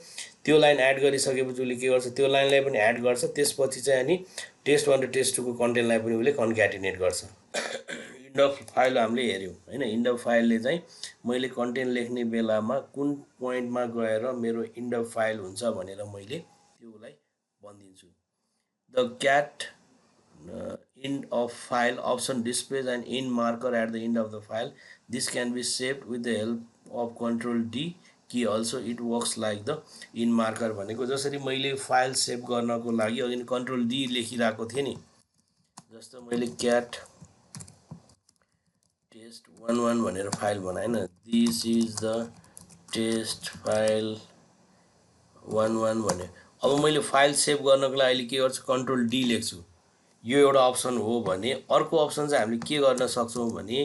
त्यो लाइन एड गरिसकेपछि उसले के गर्छ, त्यो लाइनलाई पनि एड गर्छ। त्यसपछि चाहिँ अनि test1 र test2 को कन्टेन्टलाई पनि उसले कन्क्याटिनेट गर्छ। इन्ड अफ फाइल हामीले हेऱ्यौँ हैन। इन्ड अफ फाइलले चाहिँ मैले कन्टेन्ट लेख्ने बेलामा कुन पोइन्टमा गएर मेरो इन्ड अफ फाइल हुन्छ भनेर मैले त्योलाई भनिदिन्छु। The CAT end of file option displays an end marker at the end of the file. This can be saved with the help of Ctrl D key. Also it works like the end marker भनेको जसरी मैले file save गर्नको लागि अघि Ctrl D लेखिरहेको थिएँ नि, जस्तो मैले क्याट test11 भनेर फाइल बनाएँ न, this is the test file 11 भने। अब मैले फाइल सेभ गर्नको लागि अहिले के गर्छु, Ctrl D लेख्छु। यो एउटा अप्सन हो भने अर्को अप्सन चाहिँ हामीले के गर्न सक्छौँ भने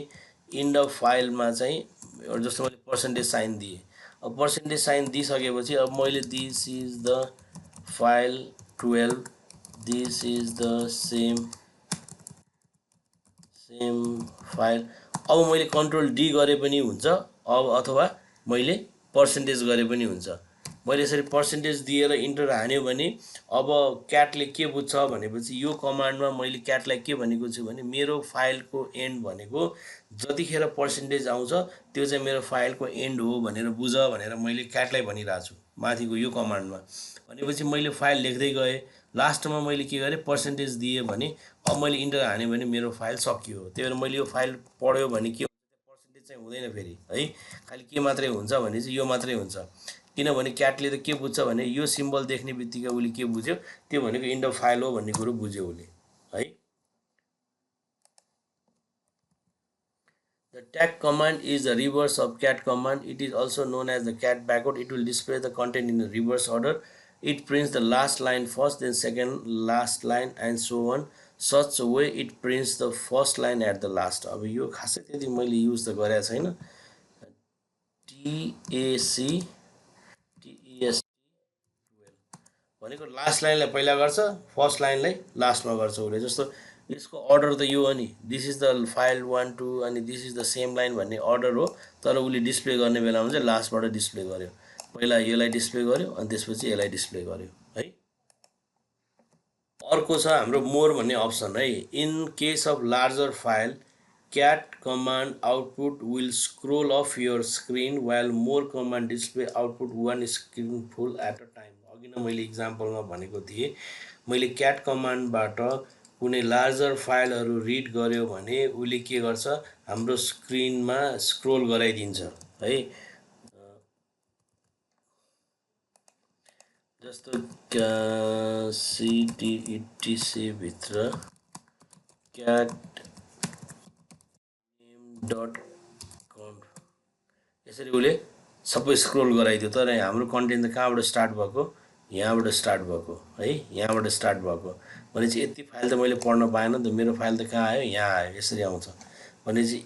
इन्ड अफ फाइलमा चाहिँ जस्तो मैले पर्सेन्टेज साइन दिएँ। अब पर्सेन्टेज साइन दिइसकेपछि अब मैले this is the file 12, this is the same file. अब मैले Ctrl D गरे पनि हुन्छ, अब अथवा मैले पर्सेन्टेज गरे पनि हुन्छ। मैले यसरी पर्सेन्टेज दिएर इन्टर हान्यो भने अब क्याटले के बुझ्छ भनेपछि यो कमान्डमा मैले क्याटलाई के भनेको छु भने मेरो फाइलको एन्ड भनेको जतिखेर पर्सेन्टेज आउँछ त्यो चाहिँ मेरो फाइलको एन्ड हो भनेर बुझ भनेर मैले क्याटलाई भनिरहेको छु माथिको यो कमान्डमा। भनेपछि मैले फाइल लेख्दै गएँ, लास्टमा मैले के गरेँ पर्सेन्टेज दिएँ भने अब मैले इन्टर हानेँ भने मेरो फाइल सकियो। त्यही भएर मैले यो फाइल पढ्यो भने के पर्सेन्टेज चाहिँ हुँदैन फेरि है, खालि के मात्रै हुन्छ भने चाहिँ यो मात्रै हुन्छ। किनभने क्याटले त के बुझ्छ भने यो सिम्बल देख्ने बित्तिकै उसले के बुझ्यो, त्यो भनेको इन्ड अफ फाइल हो भन्ने कुरो बुझ्यो उसले है। The tag command is the reverse of cat command. It is also known as the cat backward. It will display the content in the reverse order. It prints the last line first, then second last line, and so on. Such a way it prints the first line at the last. अब यो खासै त्यति मैले use त गरेको छैन। TAC भनेको last लाइनलाई पहिला गर्छ, फर्स्ट लाइनलाई लास्टमा गर्छ उसले। जस्तो यसको अर्डर त यो हो नि, दिस इज द फाइल 1 2 अनि this is the same line भन्ने अर्डर हो, तर उसले डिस्प्ले गर्ने बेलामा चाहिँ लास्टबाट डिस्प्ले गर्यो। पहिला यसलाई डिस्प्ले गर्यो अनि त्यसपछि यसलाई डिस्प्ले गर्यो है। अर्को छ हाम्रो मोर भन्ने अप्सन है। In case of larger file cat command output will scroll off your screen while more command display output one screen full at a time. अघि नै मैले इक्जाम्पलमा भनेको थिएँ, मैले क्याट कमान्डबाट कुनै लार्जर फाइलहरू रिड गर्यो भने उसले के गर्छ, हाम्रो स्क्रिनमा स्क्रोल गराइदिन्छ है। जस्तो CTETC भित्र क्याट .com यसरी उसले सबै स्क्रोल गराइदियो। तर हाम्रो कन्टेन्ट त कहाँबाट स्टार्ट भएको, यहाँबाट स्टार्ट भएको है, यहाँबाट स्टार्ट भएको भनेपछि यति फाइल त मैले पढ्न पाएन नि त, मेरो फाइल त कहाँ आयो, यहाँ आयो, यसरी आउँछ। भनेपछि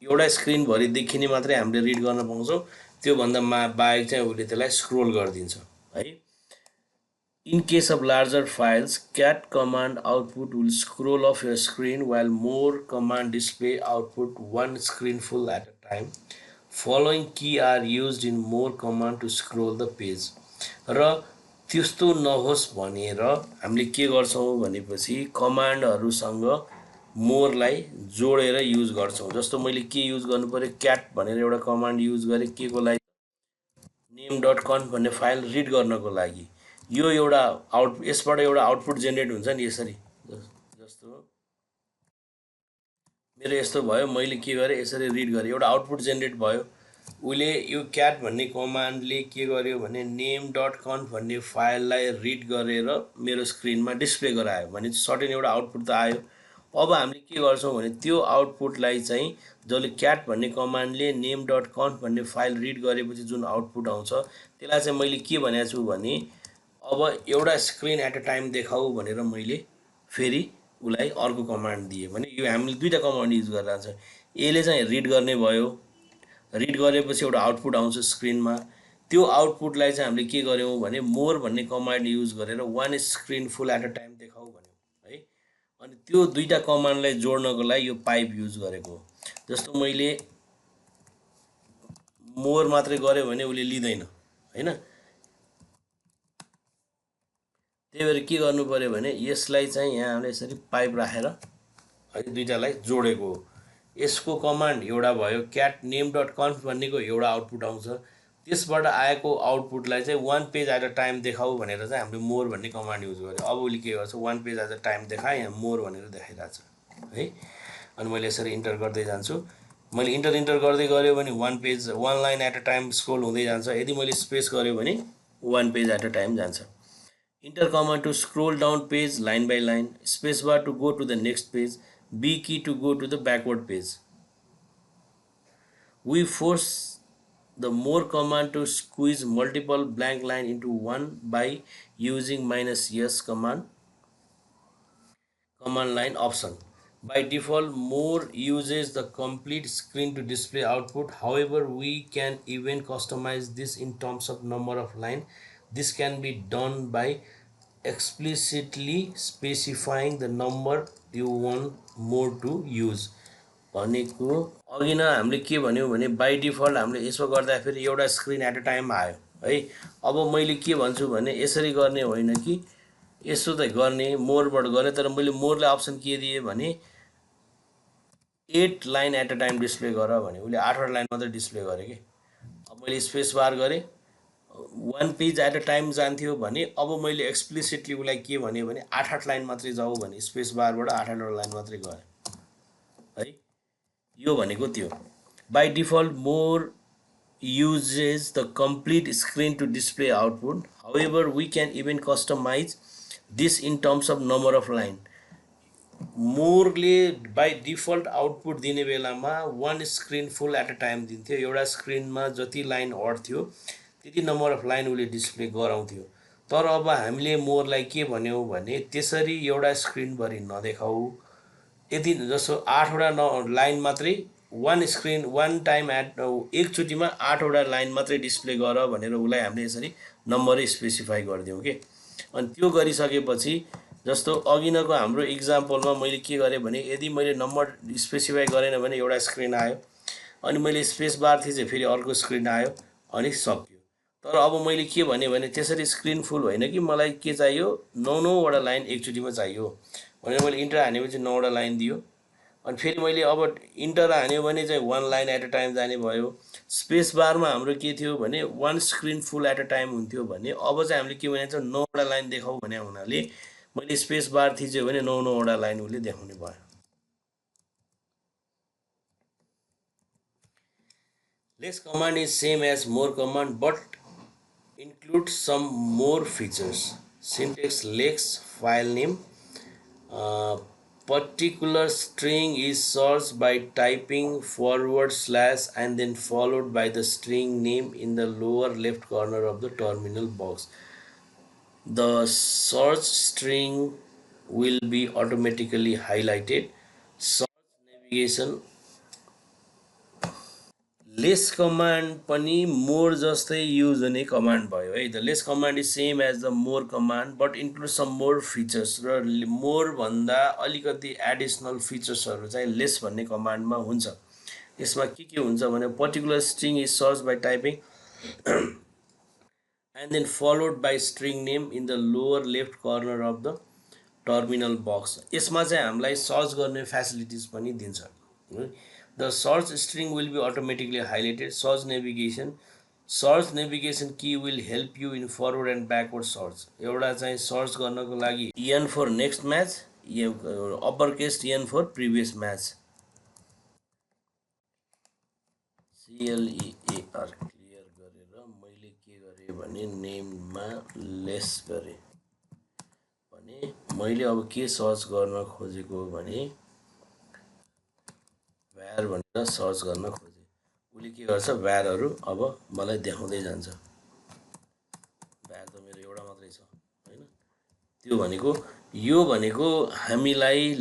एउटा स्क्रिनभरि देखिने मात्रै हामीले रिड गर्न पाउँछौँ, त्योभन्दा बाहेक चाहिँ उसले त्यसलाई स्क्रोल गरिदिन्छ है। In case of larger files, cat command output will scroll off your screen while more command display output one screen full at a time. Following key are used in more command to scroll the page. र त्यस्तो नहोस् भनेर हामीले के गर्छौँ भनेपछि कमान्डहरूसँग मोरलाई जोडेर use गर्छौँ। जस्तो मैले के युज गर्नु पर्यो, क्याट भनेर एउटा कमान्ड युज गरेँ के को लागि, name.conf भन्ने फाइल रिड गर्नको लागि। यो एउटा यसबाट एउटा आउटपुट जेनेरेट हुन्छ नि यसरी। जस्तो मेरो यस्तो भयो, मैले के गरेँ यसरी रिड गरेँ, एउटा आउटपुट जेनेरेट भयो। उसले यो क्याट भन्ने कमान्डले के गर्यो भने name.conf भन्ने फाइललाई रिड गरेर मेरो स्क्रिनमा डिस्प्ले गरायो भने सर्टेन एउटा आउटपुट त आयो। अब हामीले के गर्छौँ भने त्यो आउटपुटलाई चाहिँ जसले क्याट भन्ने कमान्डले name.conf भन्ने फाइल रिड गरेपछि जुन आउटपुट आउँछ त्यसलाई चाहिँ मैले के भनेको छु भने अब एउटा स्क्रिन एट अ टाइम देखाऊ भनेर मैले फेरि उसलाई अर्को कमान्ड दिएँ भने यो हामीले दुईवटा कमान्ड युज गरेर छ। यसले चाहिँ रिड गर्ने भयो, रिड गरेपछि एउटा आउटपुट आउँछ स्क्रिनमा। त्यो आउटपुटलाई चाहिँ हामीले के गर्यौँ भने मोर भन्ने कमान्ड युज गरेर one screen full at a time देखाऊ भन्यौँ है। अनि त्यो दुईवटा कमान्डलाई जोड्नको लागि यो पाइप युज गरेको। जस्तो मैले मोर मात्रै गऱ्यो भने उसले लिँदैन हैन। त्यही भएर के गर्नु पर्यो भने यसलाई चाहिँ यहाँ हामीले यसरी पाइप राखेर है दुईटालाई जोडेको हो। यसको कमान्ड एउटा भयो क्याट name.conf भन्नेको एउटा आउटपुट आउँछ। त्यसबाट आएको आउटपुटलाई चाहिँ one page at a time देखाऊ भनेर चाहिँ हामीले मोर भन्ने कमान्ड युज गर्यो। अब उसले के गर्छ one page at a time देखाएँ, यहाँ मोर भनेर देखाइरहेछ है। अनि मैले यसरी इन्टर गर्दै जान्छु। मैले इन्टर गर्दै गऱ्यो भने one page one line at a time scroll हुँदै जान्छ। यदि मैले स्पेस गऱ्यो भने one page at a time जान्छ। Enter command to scroll down page line by line, spacebar to go to the next page, B key to go to the backward page. We force the more command to squeeze multiple blank line into one by using -s command line option. By default, more uses the complete screen to display output. However, we can even customize this in terms of number of line. This can be done by explicitly specifying the number you want more to use. भनेको अघि नै हामीले के भन्यौँ भने by default हामीले यसो गर्दाखेरि एउटा स्क्रिन एट अ टाइम आयो है। अब मैले के भन्छु भने यसरी गर्ने होइन कि यसो त गर्ने मोरबाट गरेँ, तर मैले मोरलाई अप्सन के दिएँ भने 8 line at a time display गर भने उसले 8वटा लाइन मात्रै डिस्प्ले गरे कि। अब मैले स्पेस बार गरेँ one page at a time जान्थ्यो भने अब मैले एक्सप्लिसिटली उसलाई के भने 8 लाइन मात्रै जाऊ भने स्पेस बारबाट 8वटा लाइन मात्रै गरे है। यो भनेको त्यो by default more uses the complete screen to display output. However, we can even customize this in terms of number of line. मोरले बाई डिफल्ट आउटपुट दिने बेलामा one screen full at a time दिन्थ्यो। एउटा स्क्रिनमा जति line अट्थ्यो त्यति number of line उसले डिस्प्ले गराउँथ्यो। तर अब हामीले मोरलाई के भन्यौँ भने त्यसरी एउटा स्क्रिनभरि नदेखाऊ, यदि जस्तो 8वटा लाइन मात्रै one screen one time at एकचोटिमा 8वटा लाइन मात्रै डिस्प्ले गर भनेर उसलाई हामीले यसरी नम्बरै स्पेसिफाई गरिदिउँ कि। अनि त्यो गरिसकेपछि जस्तो अघिनको हाम्रो इक्जाम्पलमा मैले के गरेँ भने यदि मैले नम्बर स्पेसिफाई गरेन भने एउटा स्क्रिन आयो, अनि मैले स्पेस बार थिचेँ फेरि अर्को स्क्रिन आयो अनि सक्यो। तर अब मैले के भने त्यसरी स्क्रिन फुल होइन कि मलाई के चाहियो 9-9वटा लाइन एकचोटिमा चाहियो भनेर मैले इन्टर हानेपछि 9वटा लाइन दियो। अनि फेरि मैले अब इन्टर हान्यो भने चाहिँ one line at a time जाने भयो। स्पेस बारमा हाम्रो के थियो भने one screen full at a time हुन्थ्यो भने अब चाहिँ हामीले के भनेको छ 9वटा लाइन देखाऊ भने हुनाले मैले स्पेस बार थिच्यो भने 9-9वटा लाइन उसले देखाउने भयो। Less command is same as more command but includes some more features. Syntax less file name. Particular string is searched by typing / and then followed by the string name in the lower left corner of the terminal box. The search string will be automatically highlighted. Search navigation less command पनि more जस्तै use हुने command भयो है। The less command is same as the more command but include some more features. र मोर भन्दा अलिकति additional फिचर्सहरू चाहिँ लेस भन्ने कमान्डमा हुन्छ। यसमा के हुन्छ भने particular string is search by typing and then followed by string name in the lower left corner of the terminal box. यसमा चाहिँ हामीलाई सर्च गर्ने फेसिलिटिज पनि दिन्छ। The search string will be automatically highlighted. Search navigation key will help you in forward and backward search. एउटा चाहिँ search गर्नको लागि N for next match, upper case N for previous match. CLEAR clear गरेर मैले के गरेँ भने नेममा lace गरेँ भने मैले अब के सर्च गर्न खोजेको भने भ्यार भनेर सर्च गर्न खोजेँ। उसले के गर्छ भ्यारहरू अब मलाई देखाउँदै जान्छ। भ्यार त मेरो एउटा मात्रै छ होइन। त्यो भनेको यो भनेको हामीलाई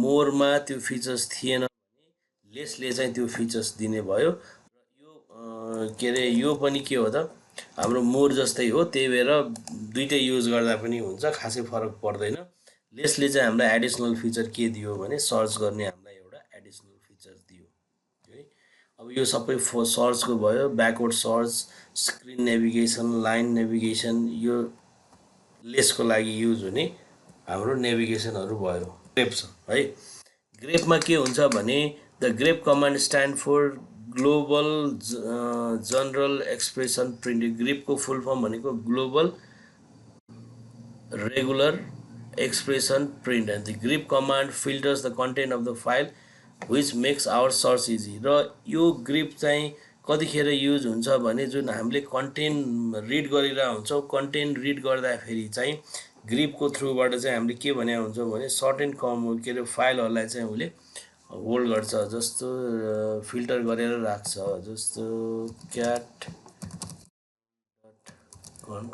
मोरमा त्यो फिचर्स थिएन भने लेसले चाहिँ त्यो फिचर्स दिने भयो। र यो के अरे यो पनि के हो त हाम्रो मोर जस्तै हो, त्यही भएर दुइटै युज गर्दा पनि हुन्छ, खासै फरक पर्दैन। लेसले चाहिँ हामीलाई एडिसनल फिचर के दियो भने सर्च गर्ने हामीलाई एउटा एडिसनल फिचर दियो है। अब यो सबै सर्चको भयो, backward search, screen navigation, line navigation, यो लेसको लागि युज हुने हाम्रो नेभिगेसनहरू भयो। ग्रेप छ है। ग्रेपमा के हुन्छ भने the grep command stand for global general expression print. ग्रेपको फुल फर्म भनेको global regular expression print and the grep command filters the content of the file which makes our search easy। र यो grep चाहिँ कतिखेर use हुन्छ भने जुन हामीले कन्टेन्ट रिड गरिरहेको हुन्छौँ, कन्टेन्ट रिड गर्दाखेरि चाहिँ ग्रेपको थ्रुबाट चाहिँ हामीले के भने हुन्छ भने सर्टेन के अरे फाइलहरूलाई चाहिँ उसले होल्ड गर्छ, जस्तो फिल्टर गरेर राख्छ, जस्तो क्याट कन्फ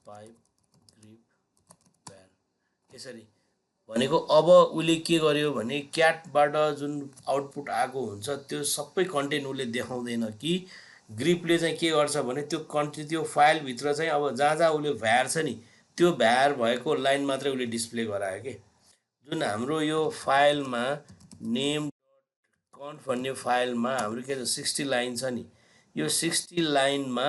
पाइप यसरी भनेको। अब उसले के गर्यो भने क्याटबाट जुन आउटपुट आएको हुन्छ त्यो सबै कन्टेन्ट उसले देखाउँदैन कि ग्रिपले चाहिँ के गर्छ भने त्यो कन्टेन्ट त्यो फाइलभित्र चाहिँ अब जहाँ जहाँ उसले भ्यार छ नि त्यो भ्यार भएको लाइन मात्रै उसले डिस्प्ले गरायो कि। जुन हाम्रो यो फाइलमा नेम कन्फ भन्ने फाइलमा हाम्रो के 60 लाइन छ नि, यो 60 लाइनमा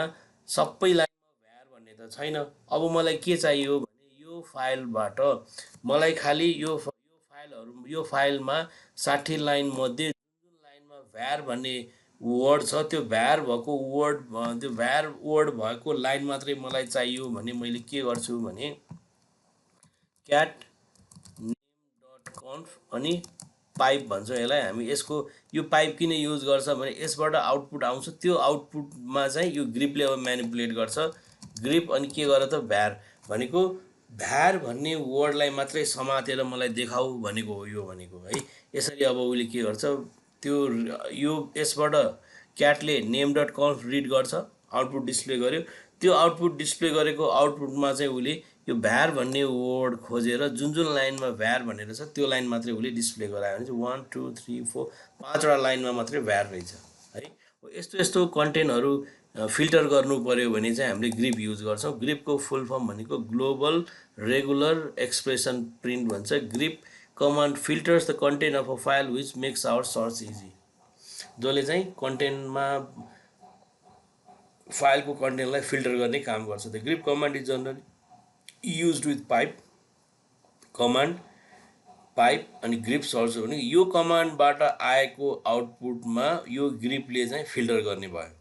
सबै लाइनमा भ्यार भन्ने त छैन। अब मलाई के चाहियो भने यो फाइलबाट मलाई खालि यो फाइलहरू यो फाइलमा 60 लाइन मध्ये जुन लाइनमा भ्यार भन्ने वर्ड छ त्यो भ्यार भएको वर्ड त्यो भ्यार वर्ड भएको लाइन मात्रै मलाई चाहियो भने मैले के गर्छु भने क्याट नेम डट कन्फ अनि पाइप भन्छौँ यसलाई हामी। यसको यो पाइप किन युज गर्छ भने यसबाट आउटपुट आउँछ, त्यो आउटपुटमा चाहिँ यो ग्रिपले अब म्यानिपुलेट गर्छ। ग्रिप अनि के गर त भ्यार भनेको भ्यार भन्ने वर्डलाई मात्रै समातेर मलाई देखाऊ भनेको हो यो भनेको है। यसरी अब उसले के गर्छ त्यो यो यसबाट क्याटले नेम डट कन्फ रिड गर्छ, आउटपुट डिस्प्ले गर्यो। त्यो आउटपुट डिस्प्ले गरेको आउटपुटमा चाहिँ उसले यो भ्यार भन्ने वर्ड खोजेर जुन जुन लाइनमा भ्यार भनेर छ त्यो लाइन मात्रै उसले डिस्प्ले गरायो भने चाहिँ 1 2 3 4 5वटा लाइनमा मात्रै भ्यार रहेछ है। यस्तो यस्तो कन्टेन्टहरू फिल्टर गर्नु पर्यो भने चाहिँ हामीले ग्रिप युज गर्छौँ। ग्रिपको फुल फर्म भनेको ग्लोबल रेगुलर एक्सप्रेसन प्रिन्ट भन्छ। Grep command filters the content of a file which makes our search easy. जसले चाहिँ कन्टेन्टमा फाइलको कन्टेन्टलाई फिल्टर गर्ने काम गर्छ। The grep command is generally used with pipe command, pipe अनि ग्रिप सर्च हो भने यो कमान्डबाट आएको आउटपुटमा यो ग्रिपले चाहिँ फिल्टर गर्ने भयो।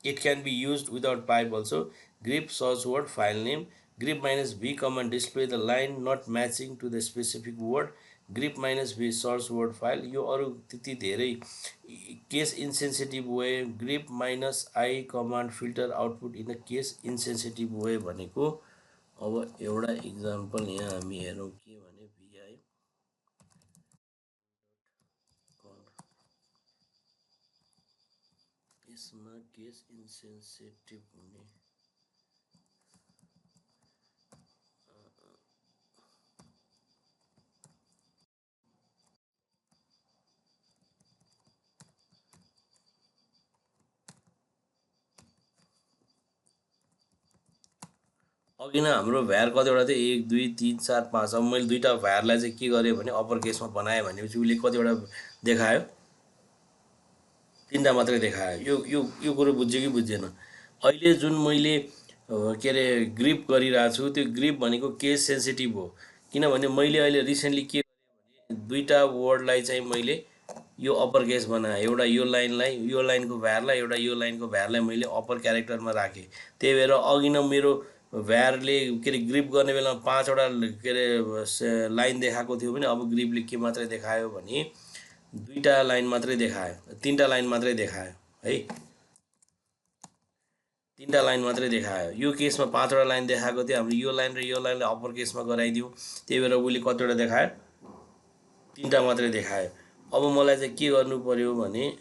It can be used without pipe also. Grep search word file name. Grep minus v command display the line not matching to the specific word. Grep minus v search word file. यो अरू त्यति धेरै case insensitive way. Grep minus I command filter output in the case insensitive way भनेको अब एउटा example यहाँ हामी हेरौँ के भने भिआई यसमा केस इन्सेन्सिटिभ हुने अघि नै हाम्रो भ्यार कतिवटा थियो 1 2 3 4 5। अब मैले दुईवटा भ्यारलाई चाहिँ के गरेँ भने अप्पर केसमा बनाएँ भनेपछि उसले कतिवटा देखायो, 3टा मात्रै देखायो। यो कुरो बुझ्यो कि बुझेन? अहिले जुन मैले के अरे ग्रिप गरिरहेको छु त्यो ग्रिप भनेको केस सेन्सिटिभ हो। किनभने मैले अहिले रिसेन्टली के गरेँ भने दुईवटा वर्डलाई चाहिँ मैले यो अप्पर केस बनाएँ। एउटा यो लाइनलाई यो लाइनको भ्यारलाई एउटा यो लाइनको भ्यारलाई मैले अप्पर क्यारेक्टरमा राखेँ। त्यही भएर अघि न मेरो भ्यारले के अरे ग्रिप गर्ने बेलामा 5वटा के अरे लाइन देखाएको थियो भने अब ग्रिपले के मात्रै देखायो भने दुईटा लाइन मात्रै देखायो, तीनटा लाइन मात्रै देखायो है, तीनटा लाइन मात्रै देखायो। यो केसमा 5वटा लाइन देखाएको थियो, हामीले यो लाइन र यो लाइनलाई अप्पर केसमा गराइदियो, त्यही भएर उसले कतिवटा देखायो, 3टा मात्रै देखायो। अब मलाई चाहिँ के गर्नु पर्यो भने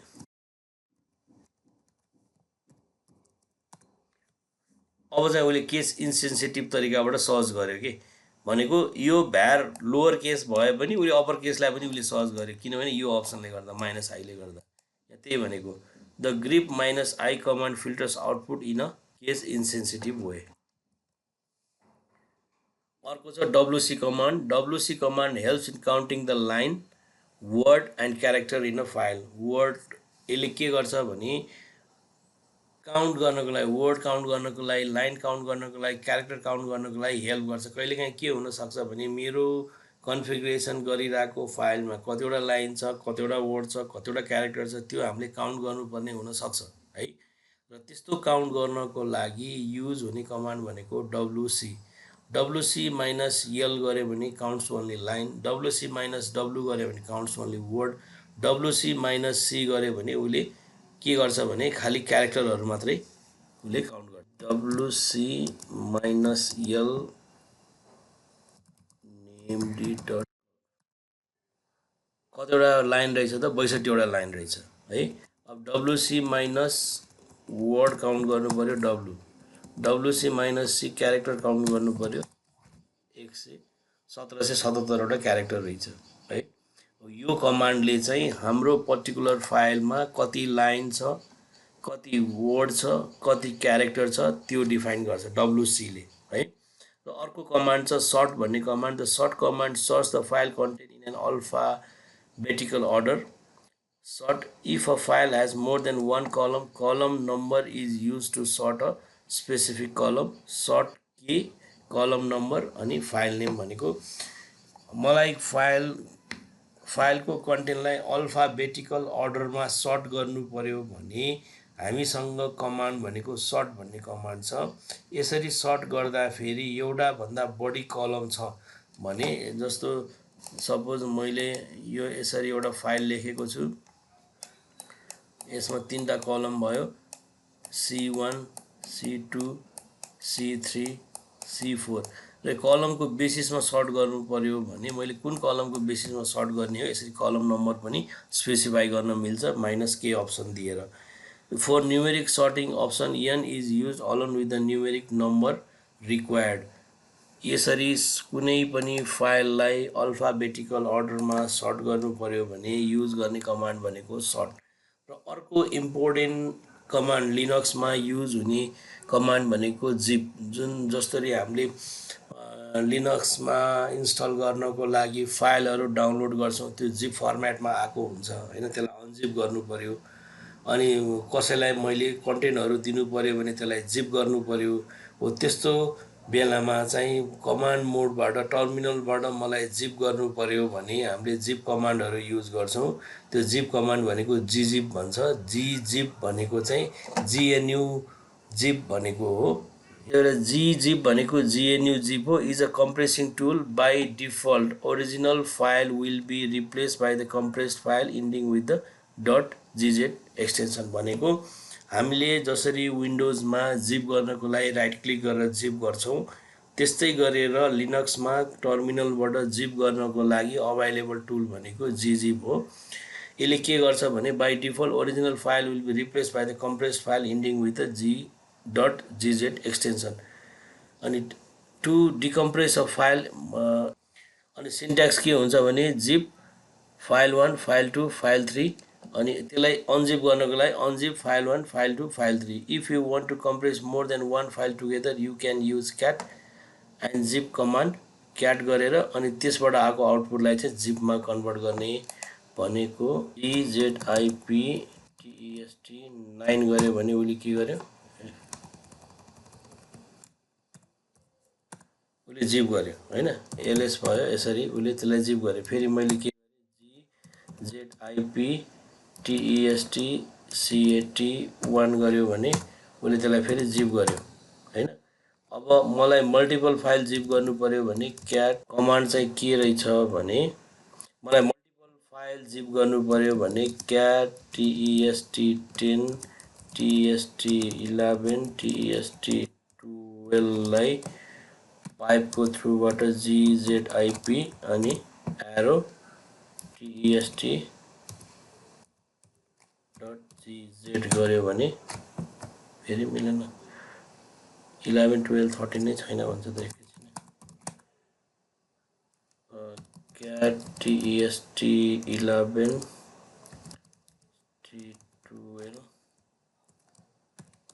अब चाहिँ उसले केस इन्सेन्सिटिभ तरिकाबाट सर्च गर्यो कि, भनेको यो भ्यार लोवर केस भए पनि उसले अप्पर केसलाई पनि उसले सर्च गर्यो, किनभने यो अप्सनले गर्दा माइनस आईले गर्दा। त्यही भनेको the grep minus I command filters output in a case insensitive way. अर्को छ WC command. WC command helps in counting the line, word and character in a file. Word यसले के गर्छ भने काउन्ट गर्नको लागि, वर्ड काउन्ट गर्नको लागि, लाइन काउन्ट गर्नको लागि, क्यारेक्टर काउन्ट गर्नको लागि हेल्प गर्छ। कहिलेकाहीँ के हुनसक्छ भने मेरो कन्फिगरेसन गरिरहेको फाइलमा कतिवटा लाइन छ, कतिवटा वर्ड छ, कतिवटा क्यारेक्टर छ, त्यो हामीले काउन्ट गर्नुपर्ने हुनसक्छ है। र त्यस्तो काउन्ट गर्नको लागि युज हुने कमान्ड भनेको डब्लुसी। डब्लुसी माइनस यल गऱ्यो भने counts only line, WC minus W गऱ्यो भने counts only word, WC minus C गऱ्यो भने उसले के गर्छ भने खालि क्यारेक्टरहरू मात्रै उसले काउन्ट गर्छ। डब्लुसी माइनस यल नेमडी डट कतिवटा लाइन रहेछ त, 62वटा लाइन रहेछ है। अब डब्लुसी माइनस वर्ड काउन्ट गर्नु पर्यो W, WC minus C character count गर्नु पर्यो 1777वटा क्यारेक्टर रहेछ है। यो कमान्डले चाहिँ हाम्रो पर्टिकुलर फाइलमा कति लाइन छ, कति वर्ड छ, कति क्यारेक्टर छ त्यो डिफाइन गर्छ डब्लुसीले है। र अर्को कमान्ड छ सर्ट भन्ने command. The sort command search the file content in an alphabetical order. Sort, if a file has more than one column, column number is used to sort a specific column. Sort के column number अनि file name भनेको मलाई फाइलको कन्टेन्टलाई alphabetical अर्डरमा short गर्नु पर्यो भने हामीसँग command भनेको सर्ट भन्ने कमान्ड छ। यसरी सर्ट गर्दाखेरि एउटा भन्दा बढी कलम छ भने, जस्तो सपोज मैले यो यसरी एउटा फाइल लेखेको छु, यसमा 3टा कलम भयो, C1, C2, C3, C4 र कलमको बेसिसमा सर्ट गर्नु पर्यो भने मैले कुन कलमको बेसिसमा सर्ट गर्ने हो, यसरी कलम नम्बर पनि स्पेसिफाई गर्न मिल्छ माइनस के अप्सन दिएर। For numeric sorting option n is use alone with the numeric number required. यसरी कुनै पनि फाइललाई अल्फाबेटिकल अर्डरमा सर्ट गर्नु पर्यो भने युज गर्ने कमान्ड भनेको सर्ट। र अर्को इम्पोर्टेन्ट कमान्ड लिनक्समा युज हुने कमान्ड भनेको जिप। जुन जसरी हामीले लिनक्समा इन्स्टल गर्नको लागि फाइलहरू डाउनलोड गर्छौँ, त्यो जिप फर्मेटमा आएको हुन्छ हैन, त्यसलाई अनजिप गर्नु पर्यो। अनि कसैलाई मैले कन्टेन्टहरू दिनु पर्यो भने त्यसलाई जिप गर्नु पर्यो। हो त्यस्तो बेलामा चाहिँ कमान्ड मोडबाट, टर्मिनलबाट मलाई जिप गर्नु पर्यो भने हामीले जिप कमान्डहरू युज गर्छौँ। त्यो जिप कमान्ड भनेको जिजिप भन्छ। जिजिप भनेको चाहिँ जिएनयु जिप भनेको हो। एउटा जिजिप भनेको जिएनयु जिप हो। Is a compressing tool. By default original file will be replace by the compressed file ending with the dot GZ extension. भनेको हामीले जसरी विन्डोजमा जिप गर्नको लागि राइट क्लिक गरेर जिप गर्छौँ, त्यस्तै गरेर लिनक्समा टर्मिनलबाट जिप गर्नको लागि अभाइलेबल टुल भनेको जिजिप हो। यसले के गर्छ भने by default original file will be replace by the compressed file ending with the dot GZ extension. अनि टु डिकम्प्रेस अ फाइल, अनि सिन्ट्याक्स के हुन्छ भने जिप फाइल 1, फाइल 2, फाइल 3, अनि त्यसलाई अनजिप गर्नको लागि unzip file 1, file 2, file 3। If you want to compress more than 1 file together you can use cat and zip command. Cat गरेर अनि त्यसबाट आएको आउटपुटलाई चाहिँ जिपमा कन्भर्ट गर्ने भनेको EZIPTEST9 गर्यो भने उसले के गर्यो, उसले जिप गर्यो हैन, एलएस भयो। यसरी उसले त्यसलाई जिप गर्यो। फेरि मैले के GZIPTESTCAT1 गर्यो भने उसले त्यसलाई फेरि जिप गर्यो हैन। अब मलाई मल्टिपल फाइल जिप गर्नु पर्यो भने क्याट कमान्ड चाहिँ के रहेछ भने मलाई मल्टिपल फाइल जिप गर्नु पर्यो भने क्याट test10 test11 test12 लाई पाइपको थ्रुबाट gzip अनि एरो test.gz गर्यो भने फेरि मिलेन 11 12 13 नै छैन भन्छ त एकैछिन क्याट test11 t12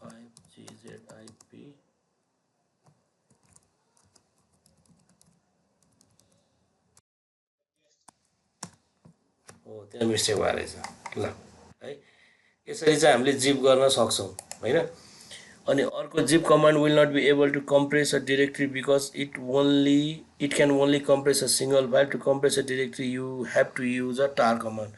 5gzip हो त्यहाँ मिस्टेक भएर रहेछ ल है यसरी चाहिँ हामीले जिप गर्न सक्छौं हैन अनि अर्को zip command will not be able to compress a directory because it can only compress a single file. To compress a directory you have to use a tar command.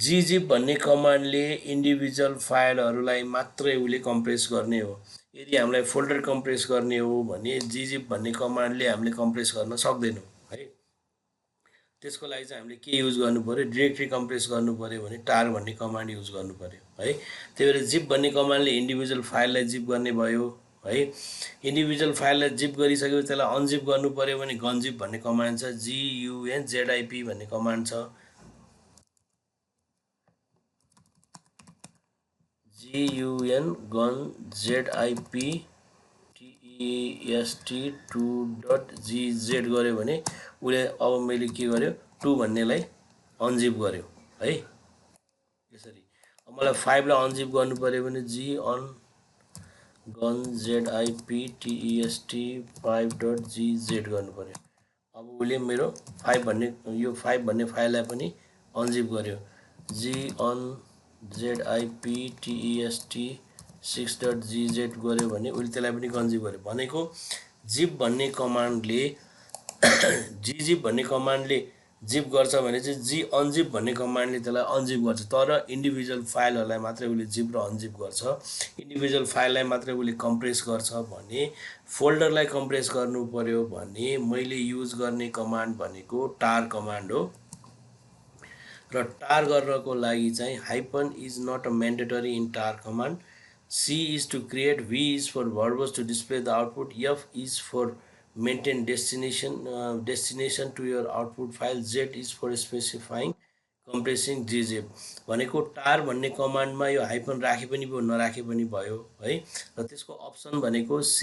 gzip भन्ने कमान्डले individual फाइलहरुलाई मात्रै उले compress गर्ने हो यदि हामीलाई folder compress गर्ने हो भने gzip भन्ने कमान्डले हामीले कम्प्रेस गर्न सक्दैनौं है त्यसको लागि चाहिँ हामीले के युज गर्नु पर्यो डाइरेक्टरी कम्प्रेस गर्नु पर्यो भने tar भन्ने कमान्ड युज गर्नु पर्यो है त्यही भएर zip भन्ने कमान्डले इन्डिभिजुअल फाइललाई जिप गर्ने भयो है इन्डिभिजुअल फाइललाई जिप गरिसकेपछि त्यसलाई अनजिप गर्नु पर्यो भने gunzip भन्ने कमान्ड छ gunzip भन्ने कमान्ड छ gunzip test2.gz गर्यो भने उले अब मैले के गर्यो 2 भन्नेलाई अनजिप गर्यो है यसरी अब मलाई 5 लाई अनजिप गर्नु पर्यो भने gunzip test5.gz गर्नु पर्यो अब उले मेरो 5 भन्ने यो 5 भन्ने फाइललाई पनि अनजिप गर्यो gunzip test6.gz गर्यो भने उले त्यसलाई पनि gunzip गर्यो भनेको zip भन्ने कमान्डले gzip भन्ने कमान्डले जिप गर्छ भने चाहिँ unzip भन्ने कमान्डले त्यसलाई अनजिप गर्छ तर इन्डिभिजुअल फाइलहरुलाई मात्रै उले जिप र अनजिप गर्छ इन्डिभिजुअल फाइललाई मात्रै उले कम्प्रेस गर्छ भने फोल्डरलाई कम्प्रेस गर्नु पर्यो भने मैले युज गर्ने कमान्ड भनेको tar कमान्ड हो र tar गर्नको लागि चाहिँ hyphen is not a mandatory in tar command C is to create, V is for verbose to display the output, F is for maintain destination to your output file, Z is for specifying compressing gzip भनेको tar भन्ने कमान्डमा यो hyphen राखे पनि भयो नराखे पनि भयो है र त्यसको अप्सन भनेको C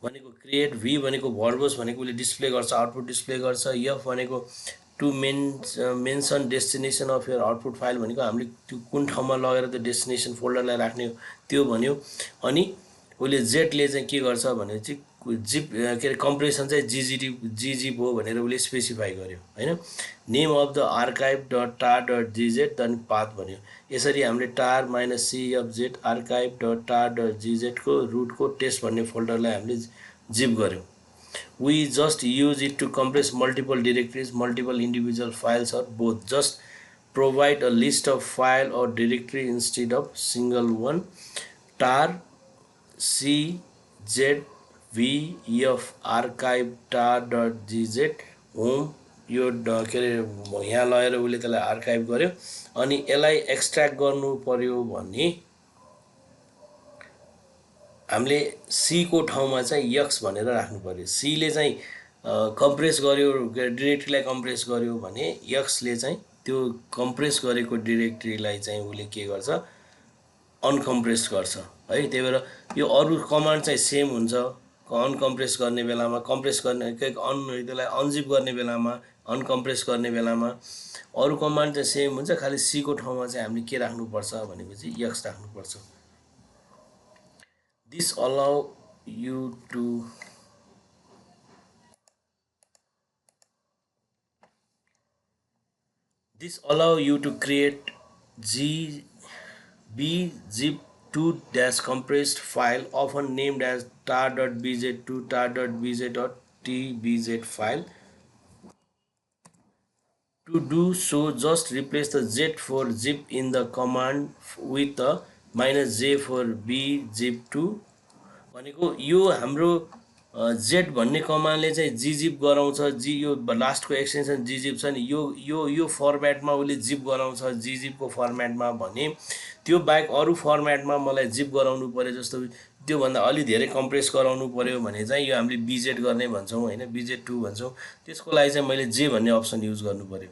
भनेको क्रिएट V भनेको verbose भनेको उले डिस्प्ले गर्छ आउटपुट डिस्प्ले गर्छ F भनेको to mention destination of your output file भनेको हामीले त्यो कुन ठाउँमा लगेर त्यो डेस्टिनेसन फोल्डरलाई राख्ने त्यो भन्यो अनि उले Z ले चाहिँ के गर्छ भने चाहिँ जिप के कम्प्रेसन चाहिँ gzip हो भनेर उले स्पेसिफाई गर्यो हैन name of the archive.tar.gz then path भन्यो यसरी हामीले tar -cfz archive.tar.gz को रुट को टेस्ट भन्ने फोल्डरलाई हामीले जिप गर्यो We just use it to compress multiple directories, multiple individual files or both. Just provide a list of file or directory instead of single one. tar czvf archive tar.gz home यो के रे यहाँ लगेर उले त्यसलाई archive गर्यो अनि यसलाई एक्सट्र्याक्ट गर्नु पर्यो भने हामीले C को ठाउँमा चाहिँ x भनेर राख्नु पर्यो C ले चाहिँ कम्प्रेस गर्यो डाइरेक्टरीलाई कम्प्रेस गर्यो भने x ले चाहिँ त्यो कम्प्रेस गरेको डाइरेक्टरीलाई चाहिँ उले के गर्छ अनकम्प्रेस गर्छ है त्यही भएर यो अरु कमान्ड चाहिँ सेम हुन्छ अनकम्प्रेस गर्ने बेलामा कम्प्रेस गर्ने त्यसलाई अनजिप गर्ने बेलामा अनकम्प्रेस गर्ने बेलामा अरु कमान्ड चाहिँ सेम हुन्छ खाली C को ठाउँमा चाहिँ हामीले के राख्नु पर्छ भनेपछि x राख्नु पर्छ This allow you to create bzip2-compressed file often named as tar.bz2 tar.bz.tbz file. To do so, just replace the z for zip in the command with the -j for bzip2 भनेको यो हाम्रो Z भन्ने कमान्डले चाहिँ जिजिप गराउँछ, यो लास्टको extension जिजिप छ नि, यो फर्मेटमा उसले जिप गराउँछ जिजिपको फर्मेटमा भने त्यो बाहेक अरू फर्मेटमा मलाई जिप गराउनु पऱ्यो, जस्तो त्योभन्दा अलि धेरै कम्प्रेस गराउनु पऱ्यो भने चाहिँ यो हामीले बिजेड गर्ने भन्छौँ होइन, बिजेड 2 भन्छौँ। त्यसको लागि चाहिँ मैले जे भन्ने अप्सन युज गर्नु पऱ्यो,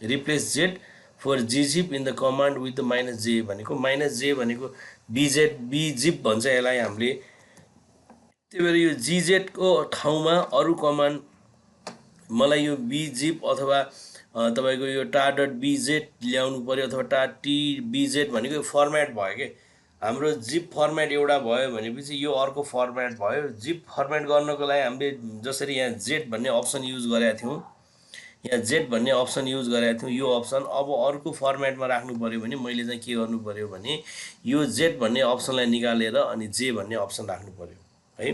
replace Z for gzip in the command with the -j भनेको -j भनेको बिजिप भन्छ यसलाई हामीले। त्यही भएर यो जिजेडको ठाउँमा अरू कमान्ड मलाई यो बिजिप अथवा तपाईँको यो tar.bz ल्याउनु पऱ्यो, अथवा tar.tbz भनेको फर्मेट भयो कि हाम्रो जिप फर्मेट एउटा भयो भनेपछि यो अर्को फर्मेट भयो। जिप फर्मेट गर्नको लागि हामीले जसरी यहाँ जेड भन्ने अप्सन युज गरेका थियौँ, यहाँ जेड भन्ने अप्सन युज गरेका थियौँ, यो अप्सन अब अर्को फर्मेटमा राख्नु पऱ्यो भने मैले चाहिँ के गर्नु पऱ्यो भने यो जेड भन्ने अप्सनलाई निकालेर अनि जे भन्ने अप्सन राख्नु पऱ्यो है।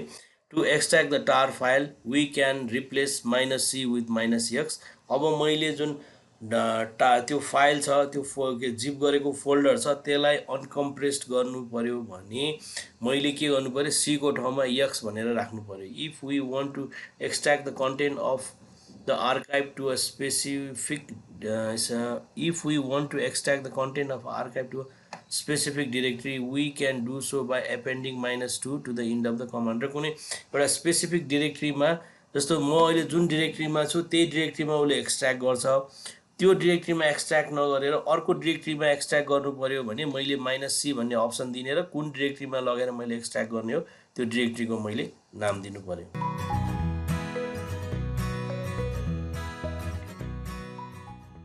To extract the tar file we can replace -c with -x। अब मैले जुन त्यो फाइल छ, त्यो जिप गरेको फोल्डर छ, त्यसलाई अनकम्प्रेस्ड गर्नु पऱ्यो भने मैले के गर्नु पऱ्यो, c को ठाउँमा x भनेर राख्नु पऱ्यो। If we want to extract the content of the archive to a specific if we want to extract the content of archive to a specific directory we can do so by appending -2 to the end of the command। र कुनै एउटा specific डिरेक्टरीमा, जस्तो म अहिले जुन डिरेक्टरीमा छु त्यही डिरेक्टरीमा उसले एक्सट्र्याक्ट गर्छ, त्यो डिरेक्टरीमा एक्सट्र्याक्ट नगरेर अर्को डिरेक्टरीमा एक्सट्र्याक्ट गर्नु पऱ्यो भने मैले -c भन्ने अप्सन दिने र कुन डिरेक्टरीमा लगेर मैले एक्सट्र्याक्ट गर्ने हो त्यो डिरेक्टरीको मैले नाम दिनु पऱ्यो।